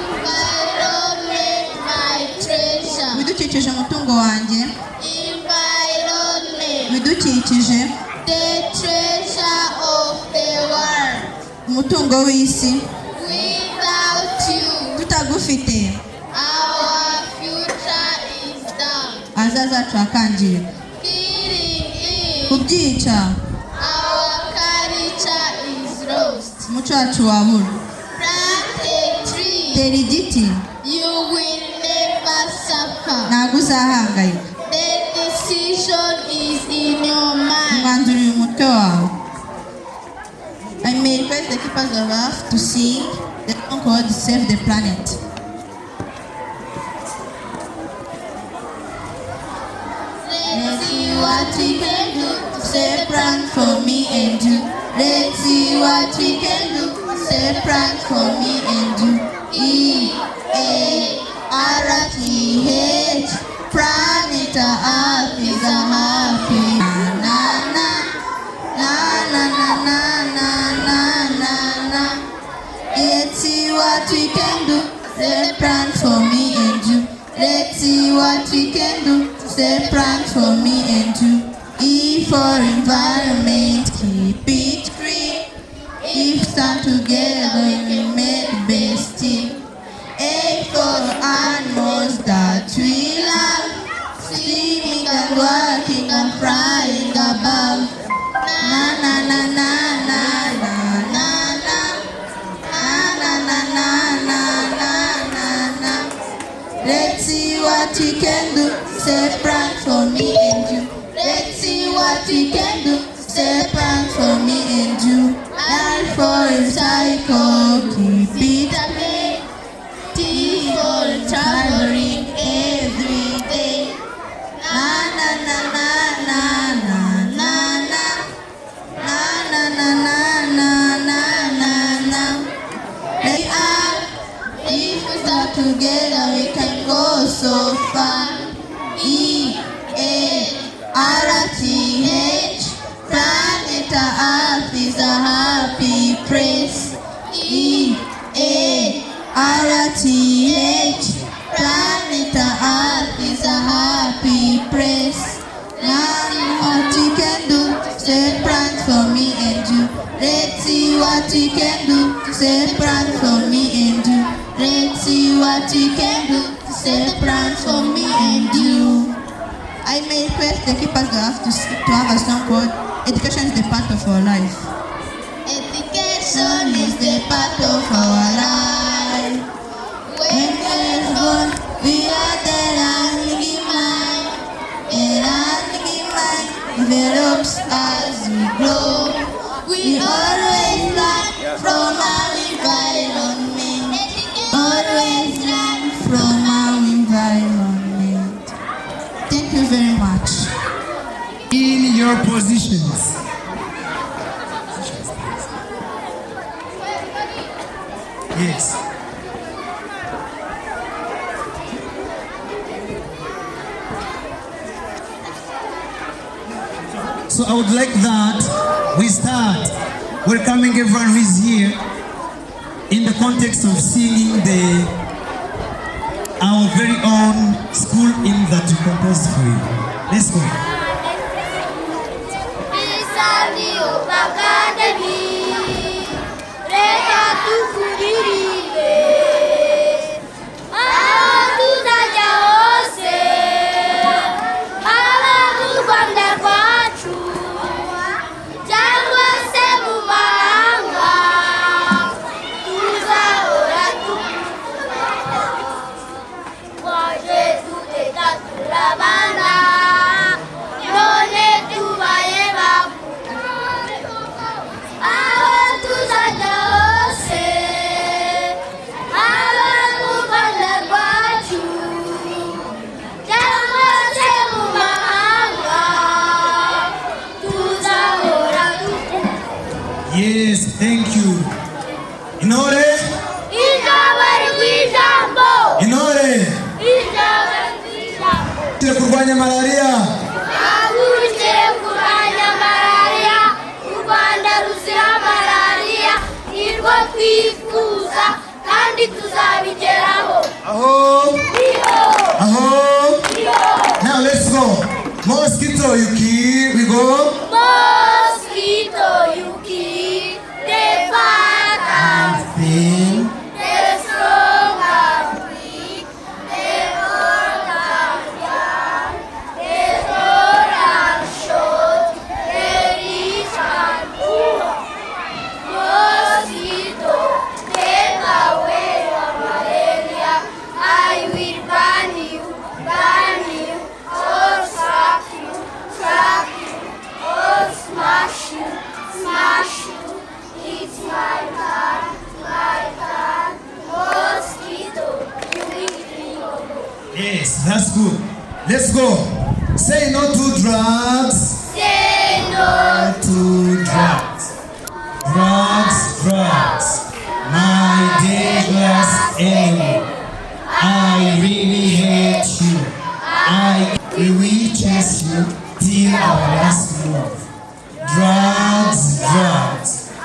H: Environment, my treasure.
I: Bidukikije umutungo wanjye.
H: Environment.
I: Bidukikije.
H: The treasure of the world.
I: Umutungo w'isi.
H: Without you,
I: Tutagufite.
H: our future is down.
I: Ahazaza hacu hakangiye.
H: Killing it.
I: Kubyica.
H: Our culture is lost.
I: Umuco wacu wabura.
H: Plant a tree.
I: Tera igiti.
H: You will never suffer.
I: Ntabwo uzahangayika.
H: The decision is in your mind.
I: Umwanzuro uri mu mutwe wawe. I may request the keepers of earth to sing the song called Save the Planet.
H: Let's see what we can do to save planet for me and you. Let's see what we can do to save planet for me and you. E-A-R-T-H. Planet Earth is a happy. Na na na na na na na na na na. Let's see what we can do to save planet for me and you. Let's see what we can do to save planet for me and you. E for environment, keep it green. If stand together, we can make the best team. A for animals that we love, swimming and walking and flying above. Na na na na na na na na na na na na na na na. Let's see what we can do, save planet for me and you. Let's see what we can do, save planet for me and you. R for recycle, keep it away. T for traveling every day. Na na na na na na na na na na na na na na na na. We are, if we start together, we can go so far. E-A-R-T-H. Planet Earth is a happy place. E-A-R-T-H. Planet Earth is a happy place. Now what we can do to save planet for me and you. Let's see what we can do to save planet for me and you. Let's see what we can do to save planet for me and you. I may request the keepers to have a song called Education is the part of our life. Education is the part of our life. When we're born, we are the learning mind. A learning mind
I: develops as we grow. We always learn from our environment. Always learn from our environment. Thank you very much.
B: In your positions. Yes. So I would like that we start welcoming everyone who is here in the context of singing our very own school hymn that we composed for you. Let's go. Yes, thank you. Inore? Inore? Kurwanya malaria. Aho. Aho. Now let's go. Mosquito, you kill. We go.
D: Mosquito, you kill. The fat and
B: Thin.
D: the strong and weak, the old and young, the tall and short, the rich and poor. Mosquito, take away your malaria. I will burn you, or slap you, or smash you. It's my turn, mosquito, you will drink.
B: Yes, that's good. Let's go. Say no to drugs.
D: Say no
B: To drugs. Drugs. My dangerous enemy. I really hate you. We will chase you till our last move. Drugs.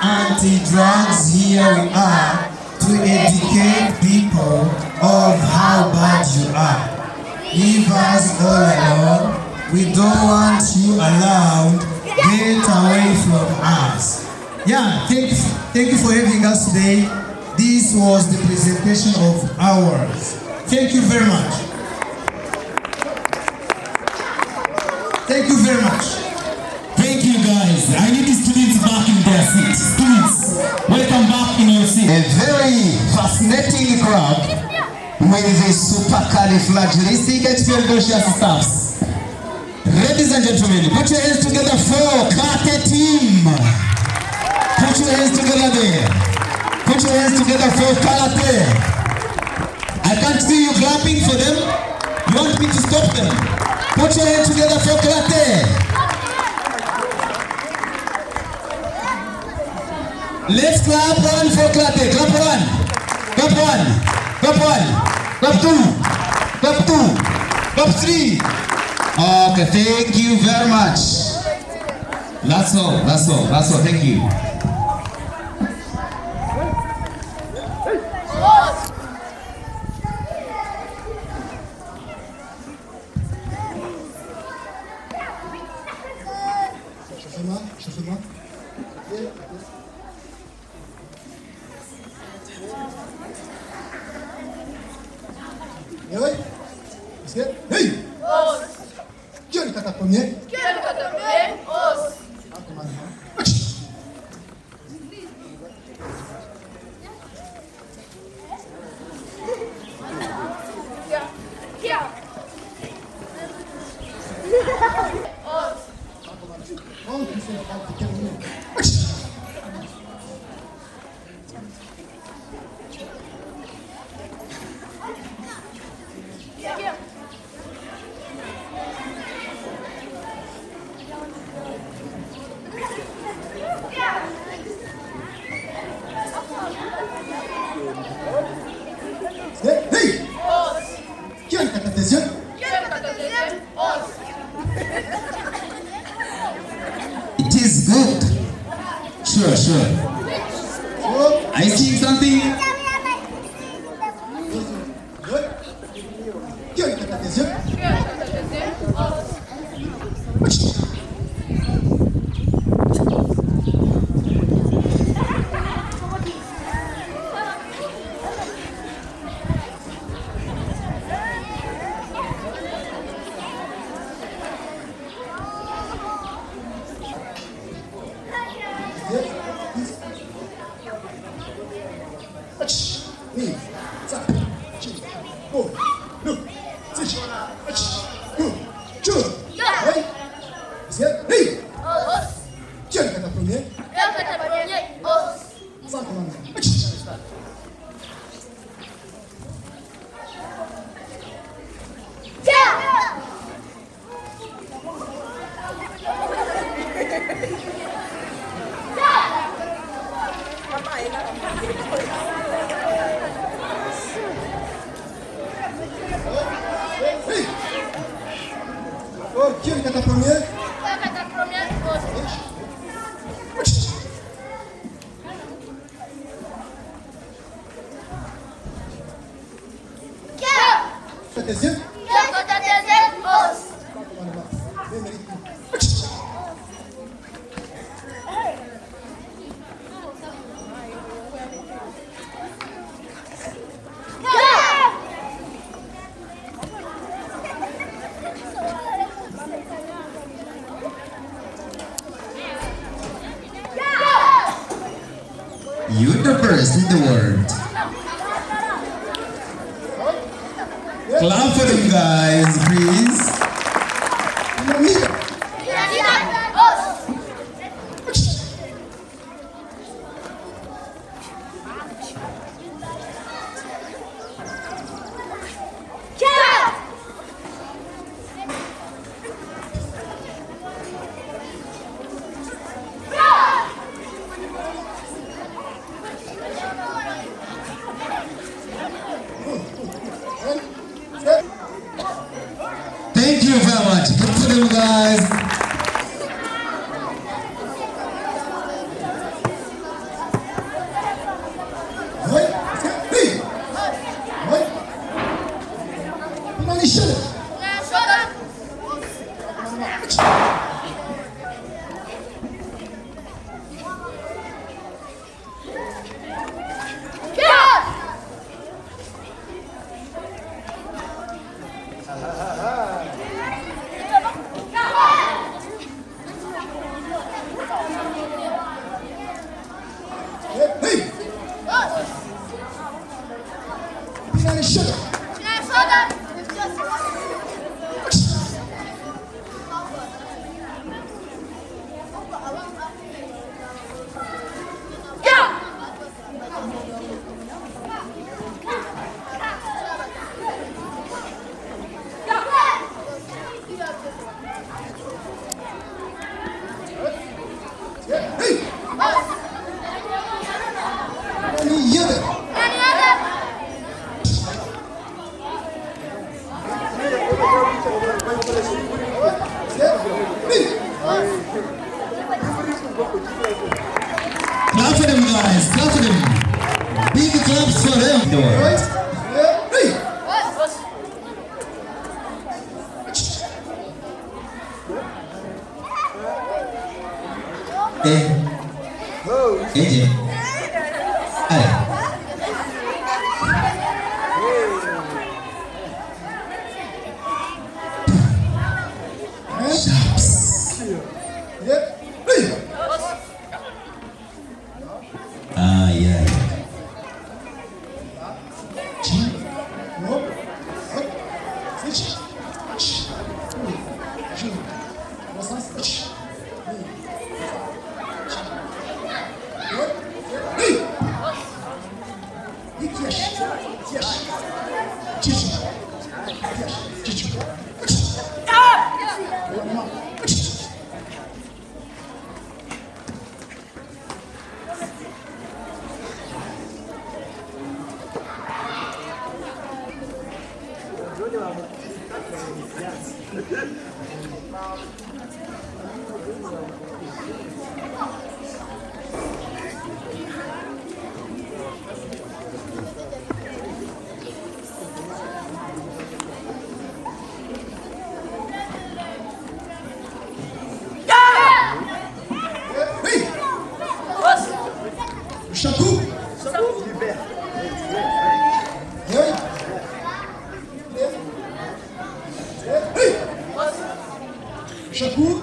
B: Anti-drugs, here we are to educate people of how bad you are. Leave us all alone. We don't want you around. Get away from us. Yeah, thank you for having us today. This was the presentation of ours. Thank you very much. Thank you very much. Thank you guys. I need the students back in their seats. Students, welcome back in your seat.
J: A very fascinating crowd with the supercalifragilisticexpialidocious staffs. Ladies and gentlemen, put your hands together for karate team. Put your hands together there. Put your hands together for karate. I can't see you clapping for them. You want me to stop them? Put your hands together for karate. Let's clap one for karate. Clap one. Clap one. Clap one. Clap two. Clap two. Clap three. Okay, thank you very much. That's all. Thank you.
B: Chauffez-moi.
K: Oui. Hey! Qui est le kata premier? Os. Hey! Qui a ta deuxième?
J: It is good. Sure, sure. I see something.
K: Qui a ta deuxième? Qui est ta première? Ta deuxième?
J: You're the best in the world. Clap for them, guys, please. Thank you very much. Good to them, guys. Clap for them, guys. Clap for them. Big claps for them. The world. AJ. Hi. Yeah.
K: Chakou. Hey. Hey. Chakou.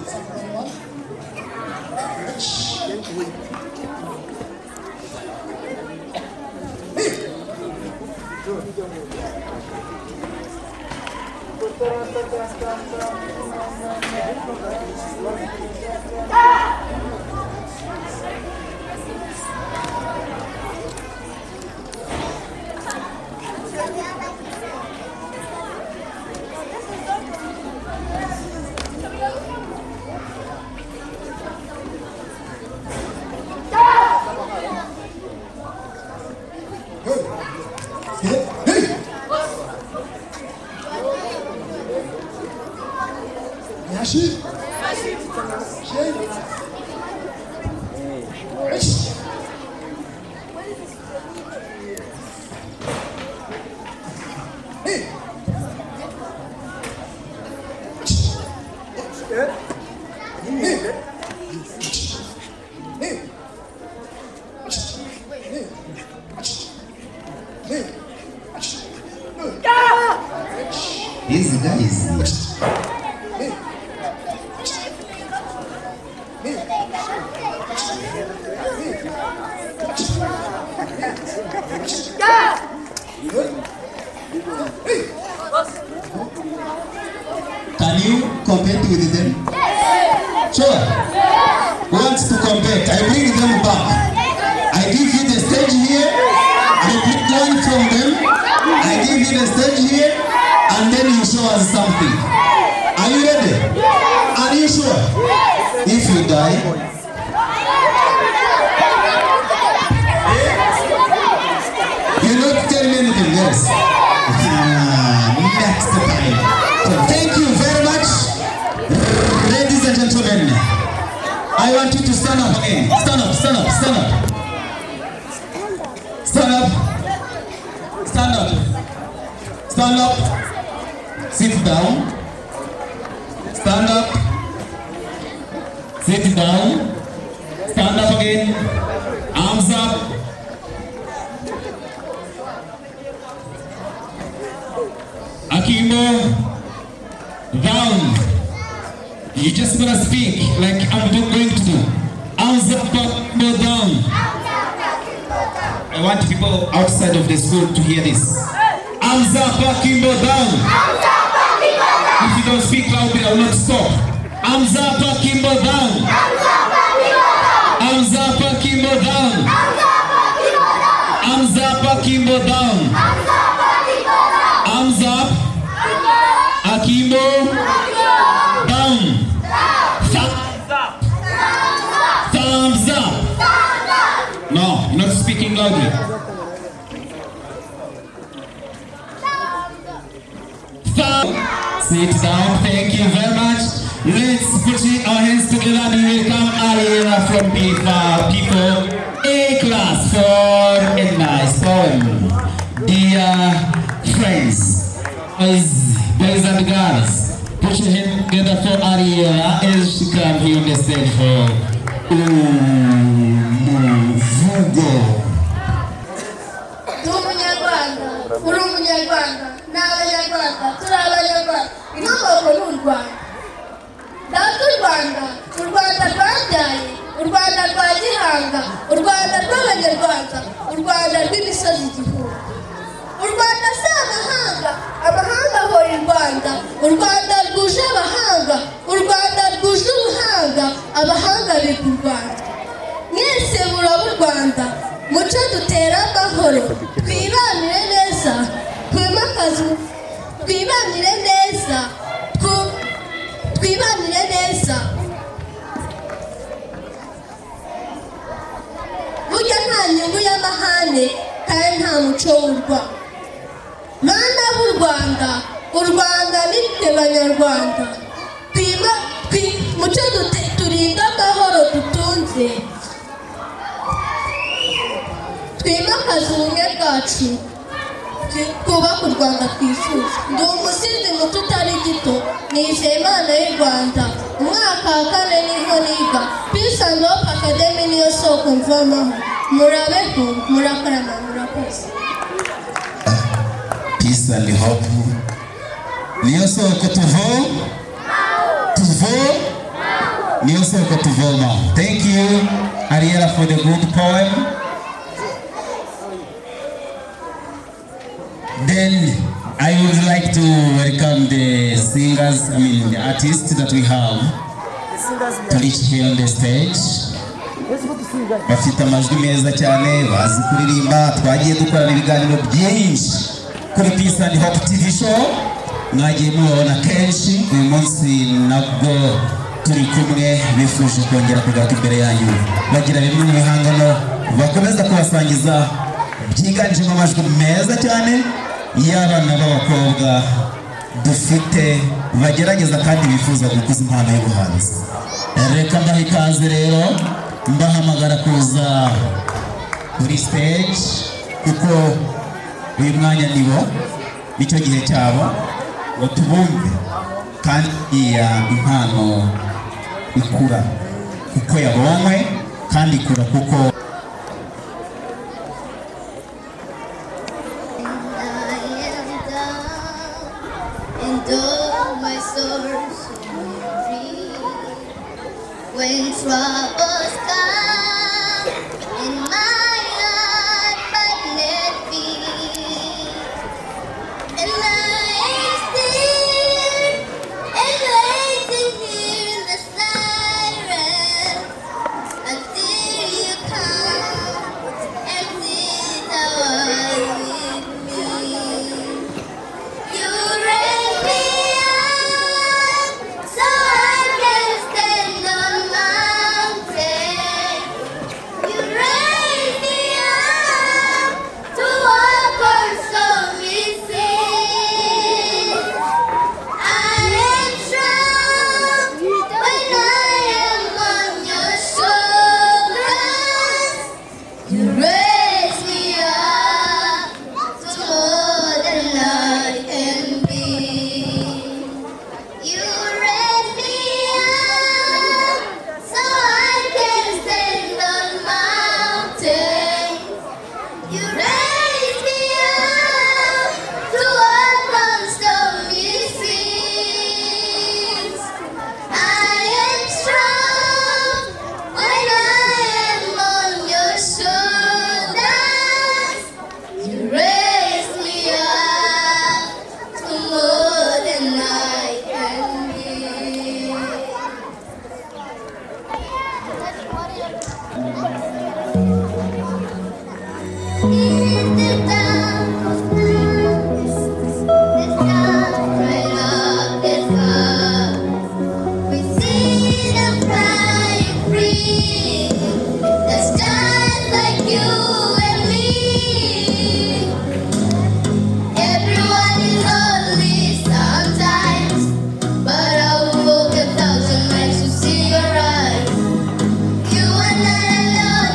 J: Easy guys. Can you compete with them? Sure. Who wants to compete? I bring them back. I give you the stage here. I pick one from them. I give you the stage here, and then you show us something. Are you ready? Are you sure? If you die, you don't tell me anything else. Next time. So thank you very much, ladies and gentlemen. I want you to stand up again. Stand up, stand up, stand up. Stand up. Stand up. Stand up. Sit down. Stand up. Sit down. Stand up again. Arms up. Akimbo. Down. You just gonna speak like I'm going to do. Arms up, Akimbo down. I want people outside of the school to hear this. Arms up, Akimbo down. If you don't speak loudly, I will not stop. Arms up, Akimbo down. Arms up, Akimbo down. Arms up, Akimbo down. Arms up, Akimbo down. Thumbs up. Thumbs up. No, you're not speaking loudly. Sit down, thank you very much. Let's put our hands together and welcome Ariela from people A class for a nice poem. Dear friends, boys and girls, put your hands together for Ariela as she comes here on the stage for Vugo.
D: Uri umunyarwanda n'abanyarwanda turi abanyarwanda inkomoko ni u Rwanda data u Rwanda rwabyaye u Rwanda rwa gihanga u Rwanda rw'abanyarwanda u Rwanda rw'imisozi igihumbi u Rwanda si amahanga amahanga ahora i Rwanda u Rwanda rwuje abahanga u Rwanda rwuje ubuhanga abahanga biga u Rwanda mwese muraba u Rwanda muco dutera amahoro twibanire neza twimakaze twibanire neza twibanire neza burya nta nyungu y'amahane kandi nta muco w'u Rwanda bana b'u Rwanda u Rwanda ni twe banyarwanda muco turinda amahoro dutunze twimakaze ubumwe bwacu twubaka u Rwanda twifuza ndi umusizi muto utari gito nizeye Impano y'u Rwanda umwaka wa 4 niho niga Peace and Hope Academy niyo soko mvamaho
G: Murabeho, murakarama, murakoze.
J: Peace and hope. Niyo soko niyo soko tuvoma. Thank you, Ariela, for the good poem. Then I would like to welcome the singers, the artists that we have to reach here on the stage. Bafite amajwi meza cyane, bazi kuririmba. Twagiye dukorana ibiganiro byinshi kuri Peace and Hope TV show. Mwagiye mubona kenshi, uyu munsi nabwo turi kumwe, bifuje kongera kugaruka imbere yanyu bagira bimwe mu bihangano bakomeza kubasangiza byiganjemo amajwi meza cyane y'abana b'abakobwa dufite bagerageza kandi bifuza gukuza impano y'ubuhanzi. Reka mbaha ikaze rero, mbahamagara kuza kuri stage kuko uyu mwanya nibo, nicyo gihe cyabo ngo tubumve. Kandi iya impano ikura kuko yabonywe, kandi ikura kuko
H: when troubles come in my life, but let me, and I am still and waiting here in the silence until you come and sit down with me. You raise me up so I can stand on mountains. You raise me up to walk on stormy seas. I am strong when I am on your shoulders. You raise me up to more than I can be. You raise me up so I can stand on mountains. You raise me up to walk on stormy seas. I am strong when I am on your shoulders. You raise me up to more than I can be. In the dark of night, the sun right up the sky. We see them flying free. That's just like you and me. Everyone is lonely sometimes, but I will walk 1,000 miles to see your eyes. You are not alone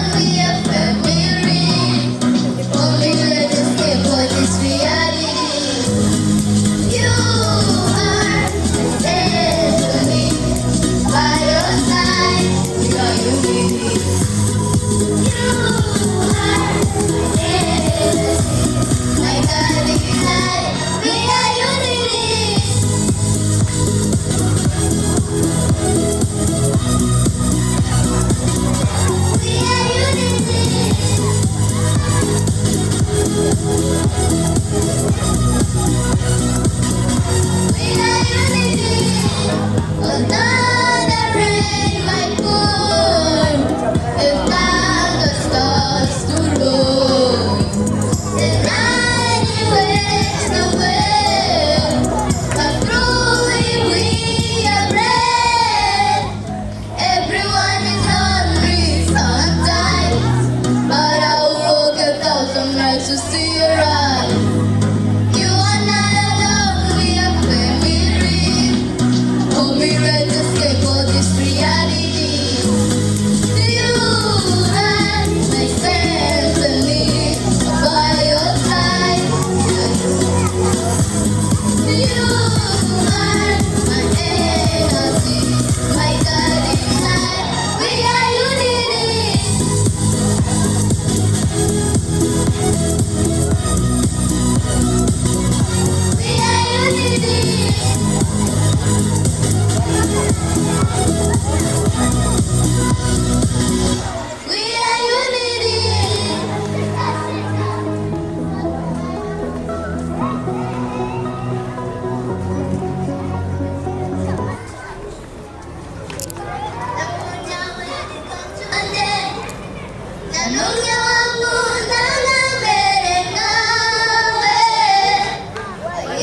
H: Nanunya wangu nana mbele nawe.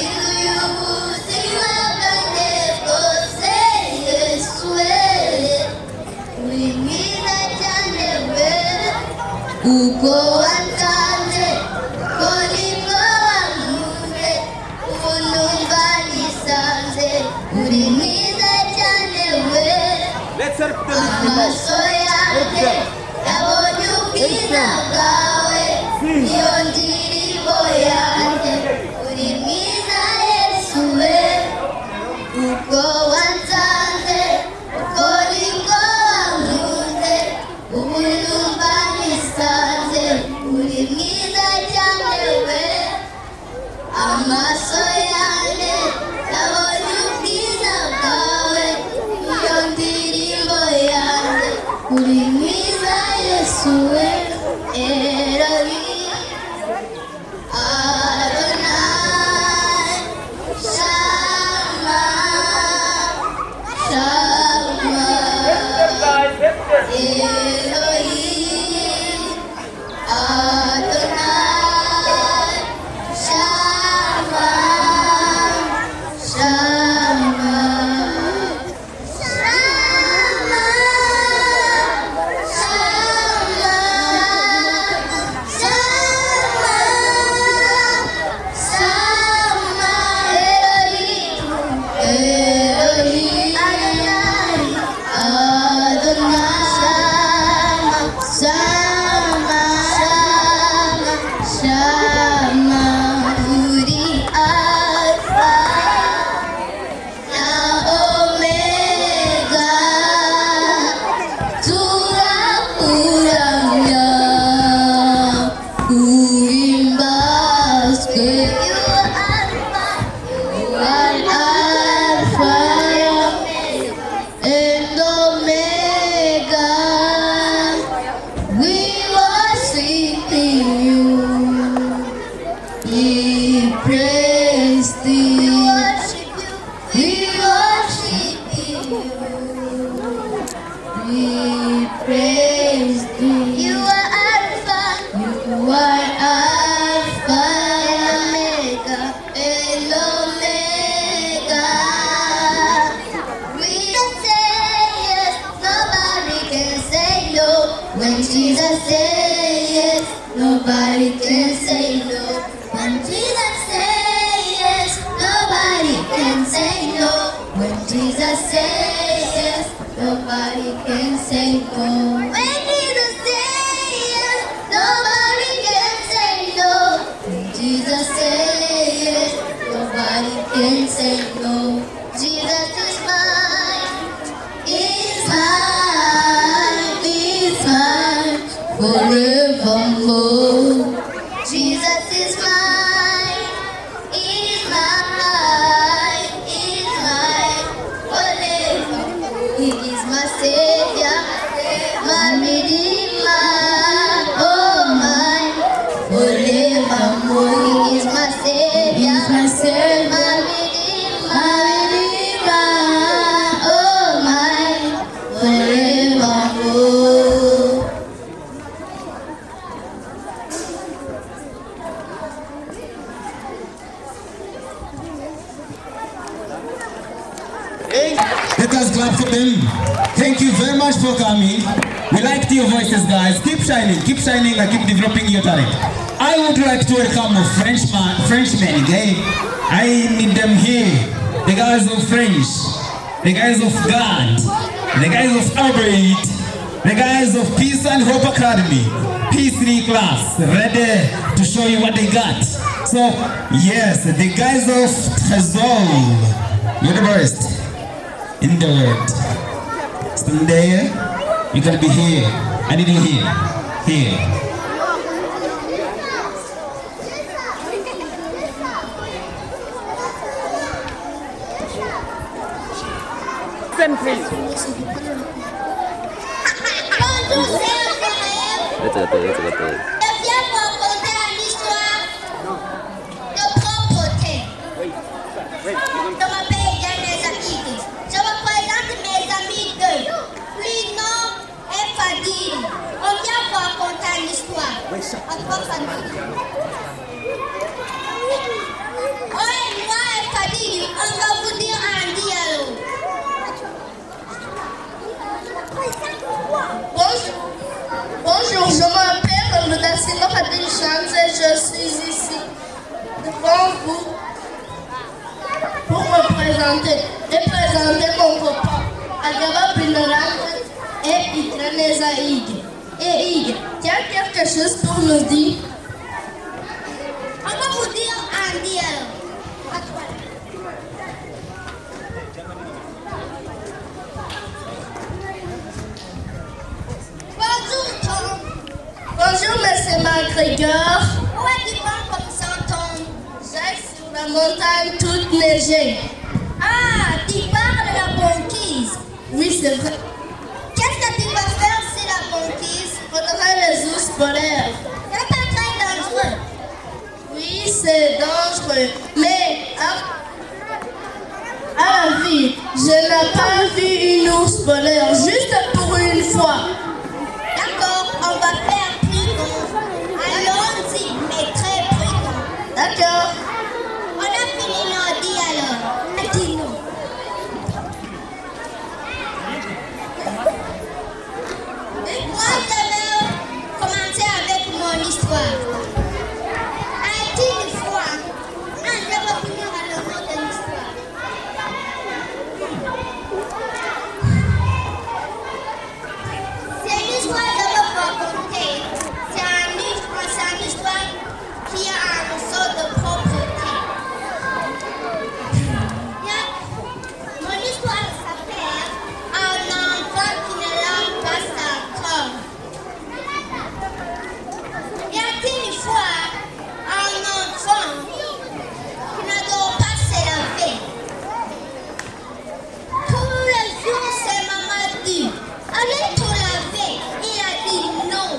H: Ilu ubuzima bwanjye bwose Yesu we. Uri mwiza cyane we. Uko wansanze uko nibwo wankunze. Ubu numva nisanze. Uri mwiza cyane we. Amaso yanjye yabonye ubwiza bwawe. Iyo ndirimbo yanjye. Uri mwiza Yesu we. Uko wansanze uko nibwo wankunze. Ubu numva nisanze. Uri mwiza cyane we. Amaso yanjye yabonye ubwiza bwawe. Iyo ndirimbo yanjye. Uri mwiza Yesu we. Elohim Adonai Shama Shama Elohim Adonai Shama Shama Jesus says yes, nobody can say no. When Jesus says yes, nobody can say no. When Jesus says yes, nobody can say no. When Jesus says yes, nobody can say no. When Jesus says yes, nobody can say no. Jesus is mine, is mine, is mine forevermore. Jesus is mine, is mine, is mine forevermore. He is my Savior, my Redeemer, oh mine forevermore. He is my Savior, my Redeemer, oh mine forevermore.
J: Let us clap for them. Thank you very much for coming. We liked your voices, guys. Keep shining and keep developing your talent. I would like to welcome a Frenchmen, okay? I need them here. The guys of French, the guys of God, the guys of Albert, the guys of Peace and Hope Academy, P3 class, ready to show you what they got. So, yes, the guys of Zabo, you're the best in the world. Stand there, you're gonna be here. I need you here. Here.
H: Viens pour raconter une histoire de propreté. Je m'appelle Yanez Akiti. Je vous présente mes amis d'eux. Lino et Fadil. On vient pour raconter une
L: présenter mon copain. Agaba Binaranga et Itraneza Ig. Et Ig, tu as quelque chose pour nous dire?
D: On va vous dire Andy alors. À toi. Bonjour Tom.
L: Bonjour monsieur McGregor.
D: Où est-tu bon comme ça Tom?
L: J'ai sur la montagne toute neigée.
D: Ah, tu parles de la banquise.
L: Oui, c'est vrai.
D: Qu'est-ce que tu vas faire si la banquise?
L: Faudrait les ours polaires.
D: C'est pas très dangereux.
L: Oui, c'est dangereux. Mais à la vie, je n'ai pas vu une ours polaire juste pour une fois.
D: D'accord, on va faire prudent. Allons-y, mais très prudent.
L: D'accord.
D: On a fini nos dits alors. Dis-nous. Moi, je vais commencer avec mon histoire. A-t-il une fois, je vais finir à le mot de l'histoire. C'est une histoire que je vais vous raconter. C'est une histoire qui a un sort de propreté. Mon histoire s'appelle Un enfant qui ne lave pas sa corps. Y a-t-il une fois un enfant qui ne doit pas se laver? Tous les jours, sa maman dit allez te laver. Il a dit non.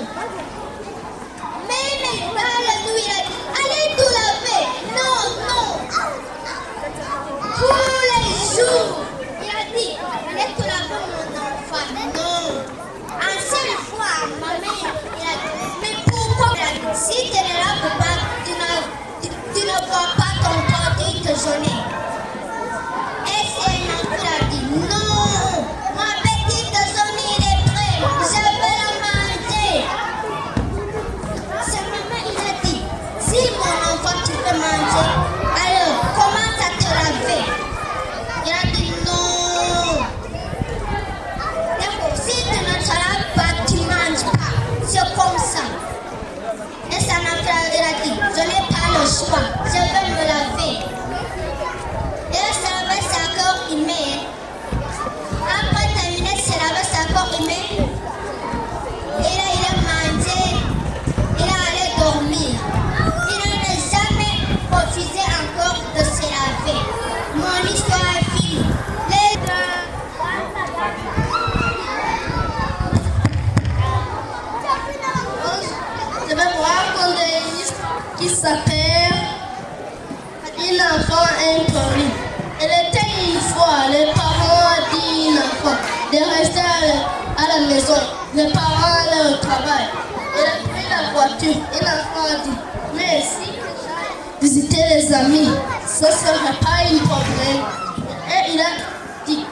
D: Même il parle nous, il a dit allez te laver. Non, non. Tous les jours, il a dit allez te laver mon enfant. Non. Un seul fois, ma mère, il a dit mais pourquoi? Il a dit si tu ne laves pas, tu ne vois pas ton petit déjeuner. Et c'est un enfant qui a dit non, mon petit déjeuner il est prêt, je vais le manger. Sa maman il a dit si mon enfant tu veux manger, alors commence à te laver. Il a dit non. D'accord, si tu ne te laves pas, tu ne manges pas. C'est comme ça. Et sa maman il a dit je n'ai pas le choix, je vais me laver. Et elle s'est lavé sa corps humain. Après terminer, s'est lavé sa corps humain. Et là, il a mangé. Il est allé dormir. Il n'a jamais refusé encore de se laver. Mon histoire est finie.
L: Je vais vous raconter une histoire qui s'appelle Une enfant inconnue. Elle était une fois, les parents ont dit une enfant de rester à la maison. Les parents allaient au travail. Elle a pris la voiture et l'enfant a dit mais si j'aille visiter les amis, ce ne serait pas un problème. Et il a dit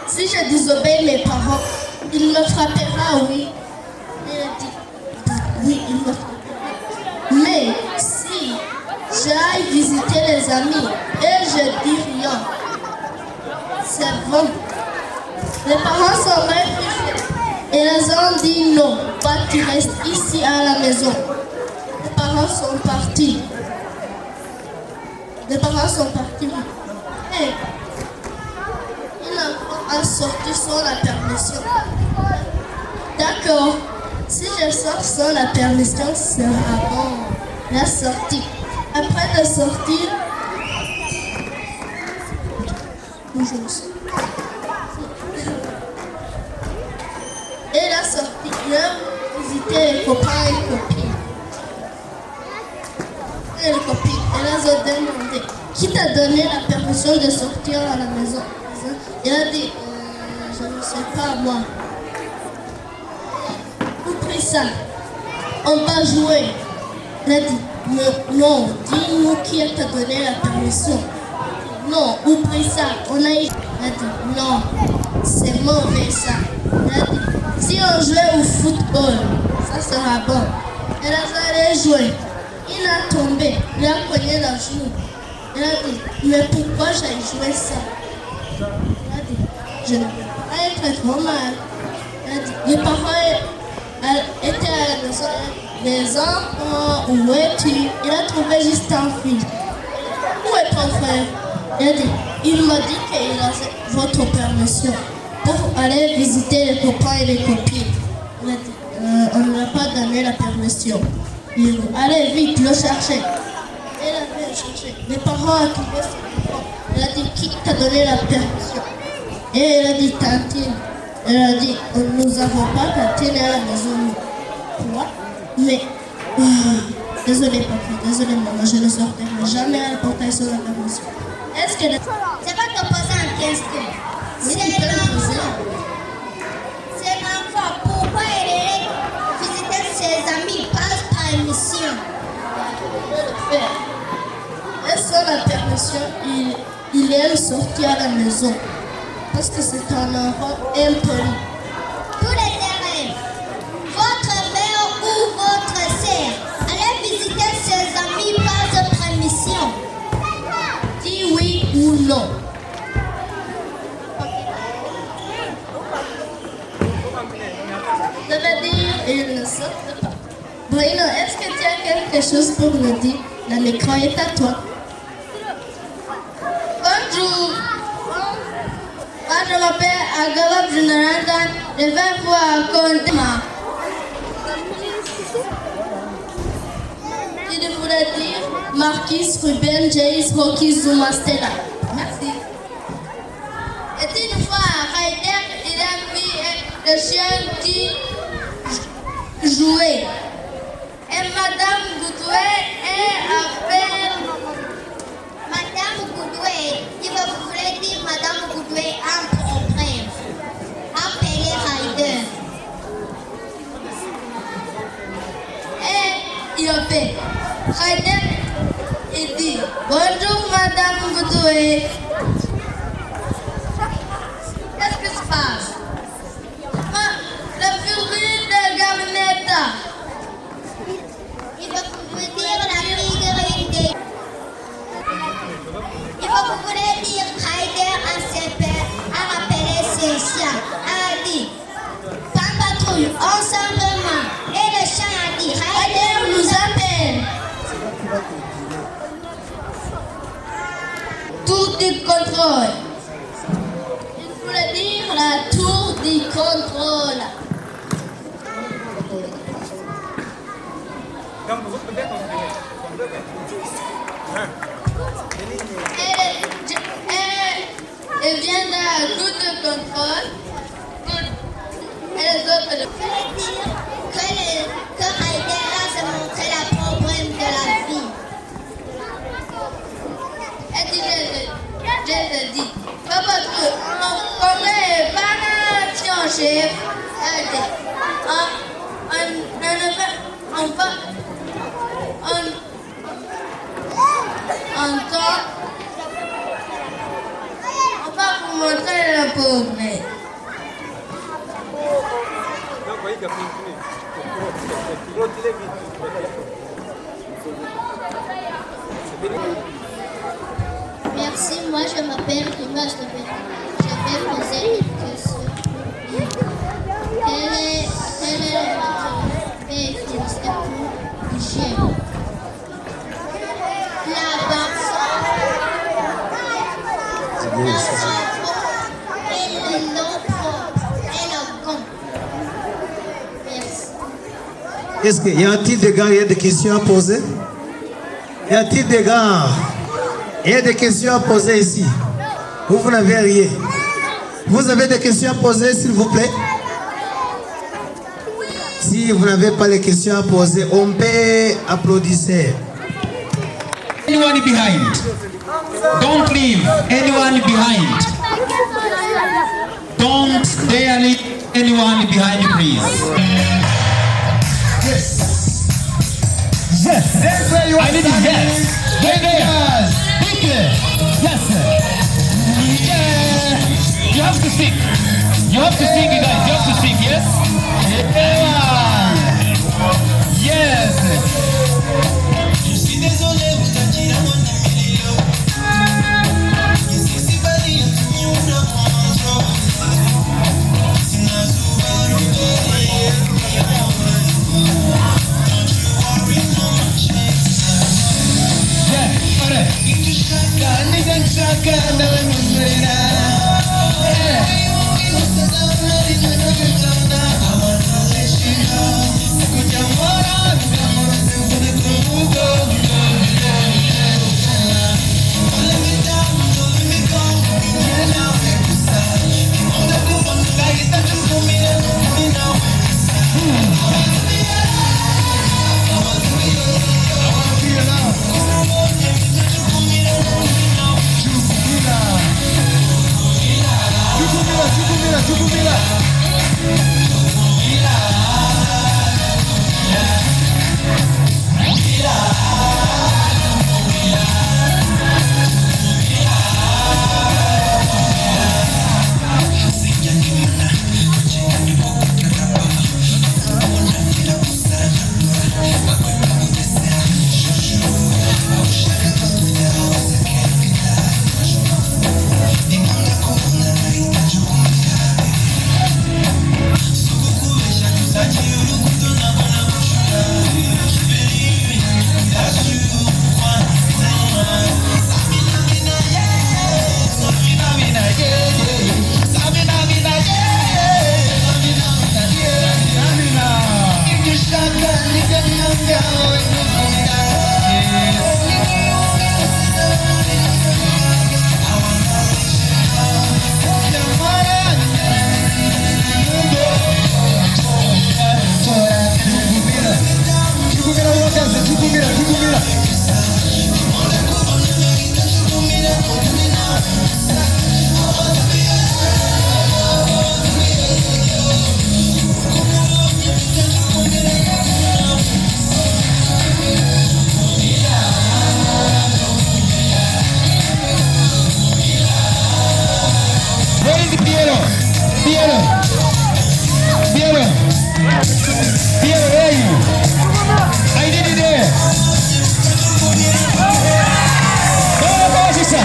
L: si je désobéis mes parents, il me frappera, oui. Elle a dit oui, il me frappera. Mais si j'aille visiter les amis et je dis rien, c'est bon. Les parents sont réfléchis. Ils ont dit non, pas tu restes ici à la maison. Les parents sont partis. Les parents sont partis. Et il a sorti sans la permission. D'accord. Si je sors sans la permission, ce sera bon. La sortie. Après de sortir, et la sortie, il a visité les copains et copines. Et les copines, elles ont demandé qui t'a donné la permission de sortir à la maison. Il a dit je ne sais pas moi. Vous prenez ça, on va jouer. Il a dit non, dis-nous qui t'a donné la permission. Non, oublie ça, on a dit non, c'est mauvais ça. Il a dit si on jouait au football, ça sera bon. Elle a allé jouer. Il a tombé, il a cogné la joue. Elle a dit, mais pourquoi j'ai joué ça? Elle a dit, je ne veux pas être trop mal. Elle a dit, les parents étaient à la maison. Les enfants, où es-tu? Il a trouvé juste un fils. Où est ton frère? Elle a dit, il m'a dit qu'il a votre permission pour aller visiter les copains et les copines. Elle a dit, on ne l'a pas donné la permission. Il allez vite le chercher. Elle a fait le chercher. Les parents ont trouvé ses enfants. Elle a dit, qui t'a donné la permission? Et elle a dit, Tantine. Elle a dit, nous n'avons pas Tantine à la maison. Quoi? Mais, désolé papa, désolé maman, je ne sortirai jamais à la portail sur la permission. Est-ce que...
M: C'est pas te poser une question. C'est l'enfant, pourquoi il est visiter ses amis par permission?
L: Et sans la permission, il est sorti à la maison. Parce que c'est un enfant impoli.
M: Tous les élèves, votre mère ou votre sœur, allez visiter ses amis par permission.
L: Dis oui ou non. Ça veut dire il ne sortent pas. Bruno, est-ce que tu as quelque chose pour me dire? Le micro est à toi. Bonjour. Moi, je m'appelle Agalab Jonathan. Je vais vous raconter il voulait dire Marquis, Ruben, Jace, Rocky, Zuma, Stella. Merci. Et une fois, Ryder, il a mis le chien qui jouait. Et Madame Goudoué appelle
M: Madame Goudoué, il va vous voulez dire Madame Goudoué un problème. Appelez Ryder.
L: Et il a fait Ryder, il dit bonjour Madame Goudoué. Qu'est-ce qui se passe? La furie de Gaminetta.
M: Il va vous dire la figurine des... Il va vous voulez dire Ryder à ses pères a rappelé ses chiens. A dit pas patrouille, ensemble. Et le chien a dit
L: Ryder nous appelle. Tour du contrôle. Il voulait dire la tour du contrôle. Elle vient d'un tour de contrôle. Et les autres le
M: voulait dire que Ryder a se montré la problème de la vie.
L: Et je dis, papa, on est pas un chef. On va vous montrer le problème.
M: Merci, moi je m'appelle Rimas de Berekanye. Je vais poser une question. Quelle est la matière utilisée pour l'hygiène? La boisson, la savon et l'eau propre et le gant. Merci.
J: Est-ce qu'il y a-t-il des gars, il y a des questions à poser? Y a-t-il des gars? Il y a des questions à poser ici. Vous n'avez rien. Vous avez des questions à poser, s'il vous plaît? Si vous n'avez pas les questions à poser, on peut applaudir.
A: Anyone behind? Don't leave anyone behind. Don't dare leave anyone behind, please.
J: Yes. Yes. That's where you are.
A: I need it. Yes. Right there. Big yes. Yeah. You have to sing. You have to sing, guys. You have to sing. Yes. Yeah. Yes. Je suis désolé, vous êtes
J: Here, where are you? I need you there. Go, sister.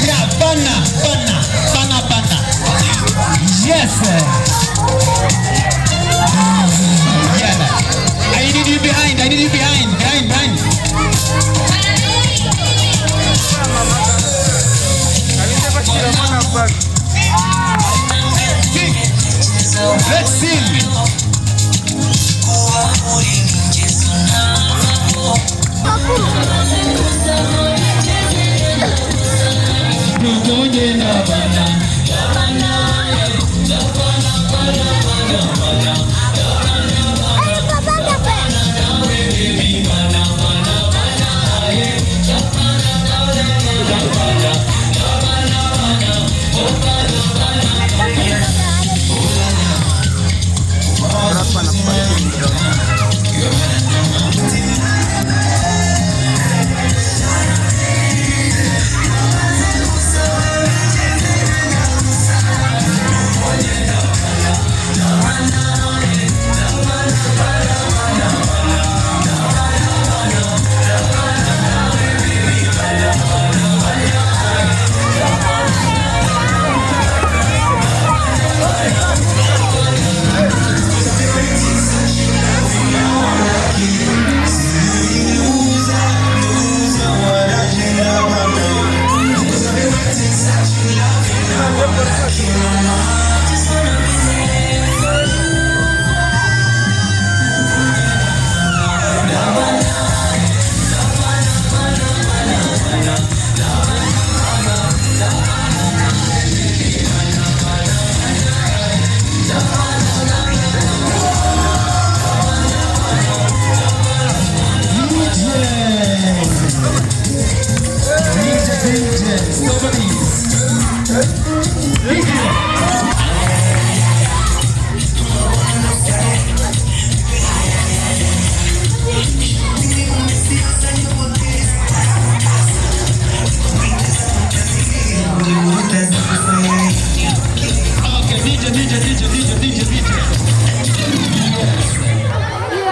J: Yeah, Abana. Yes. Yeah. I need you behind. Behind. Let's sing.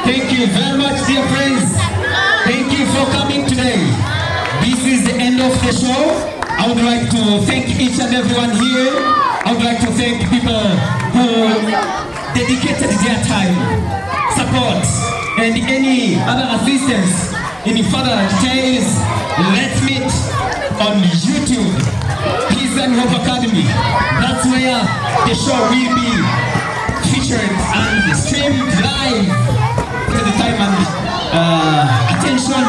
J: Thank you very much, dear friends. Thank you for coming today. This is the end of the show. I would like to thank each and everyone here. I would like to thank people who dedicated their time, support, and any other assistance. In further details, let's meet on YouTube, Peace and Hope Academy. That's where the show will be featured and streamed live to the time and attention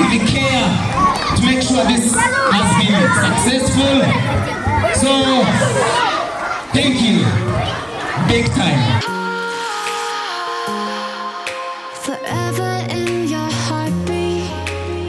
J: with care to make sure this has been successful. So, thank you, big time.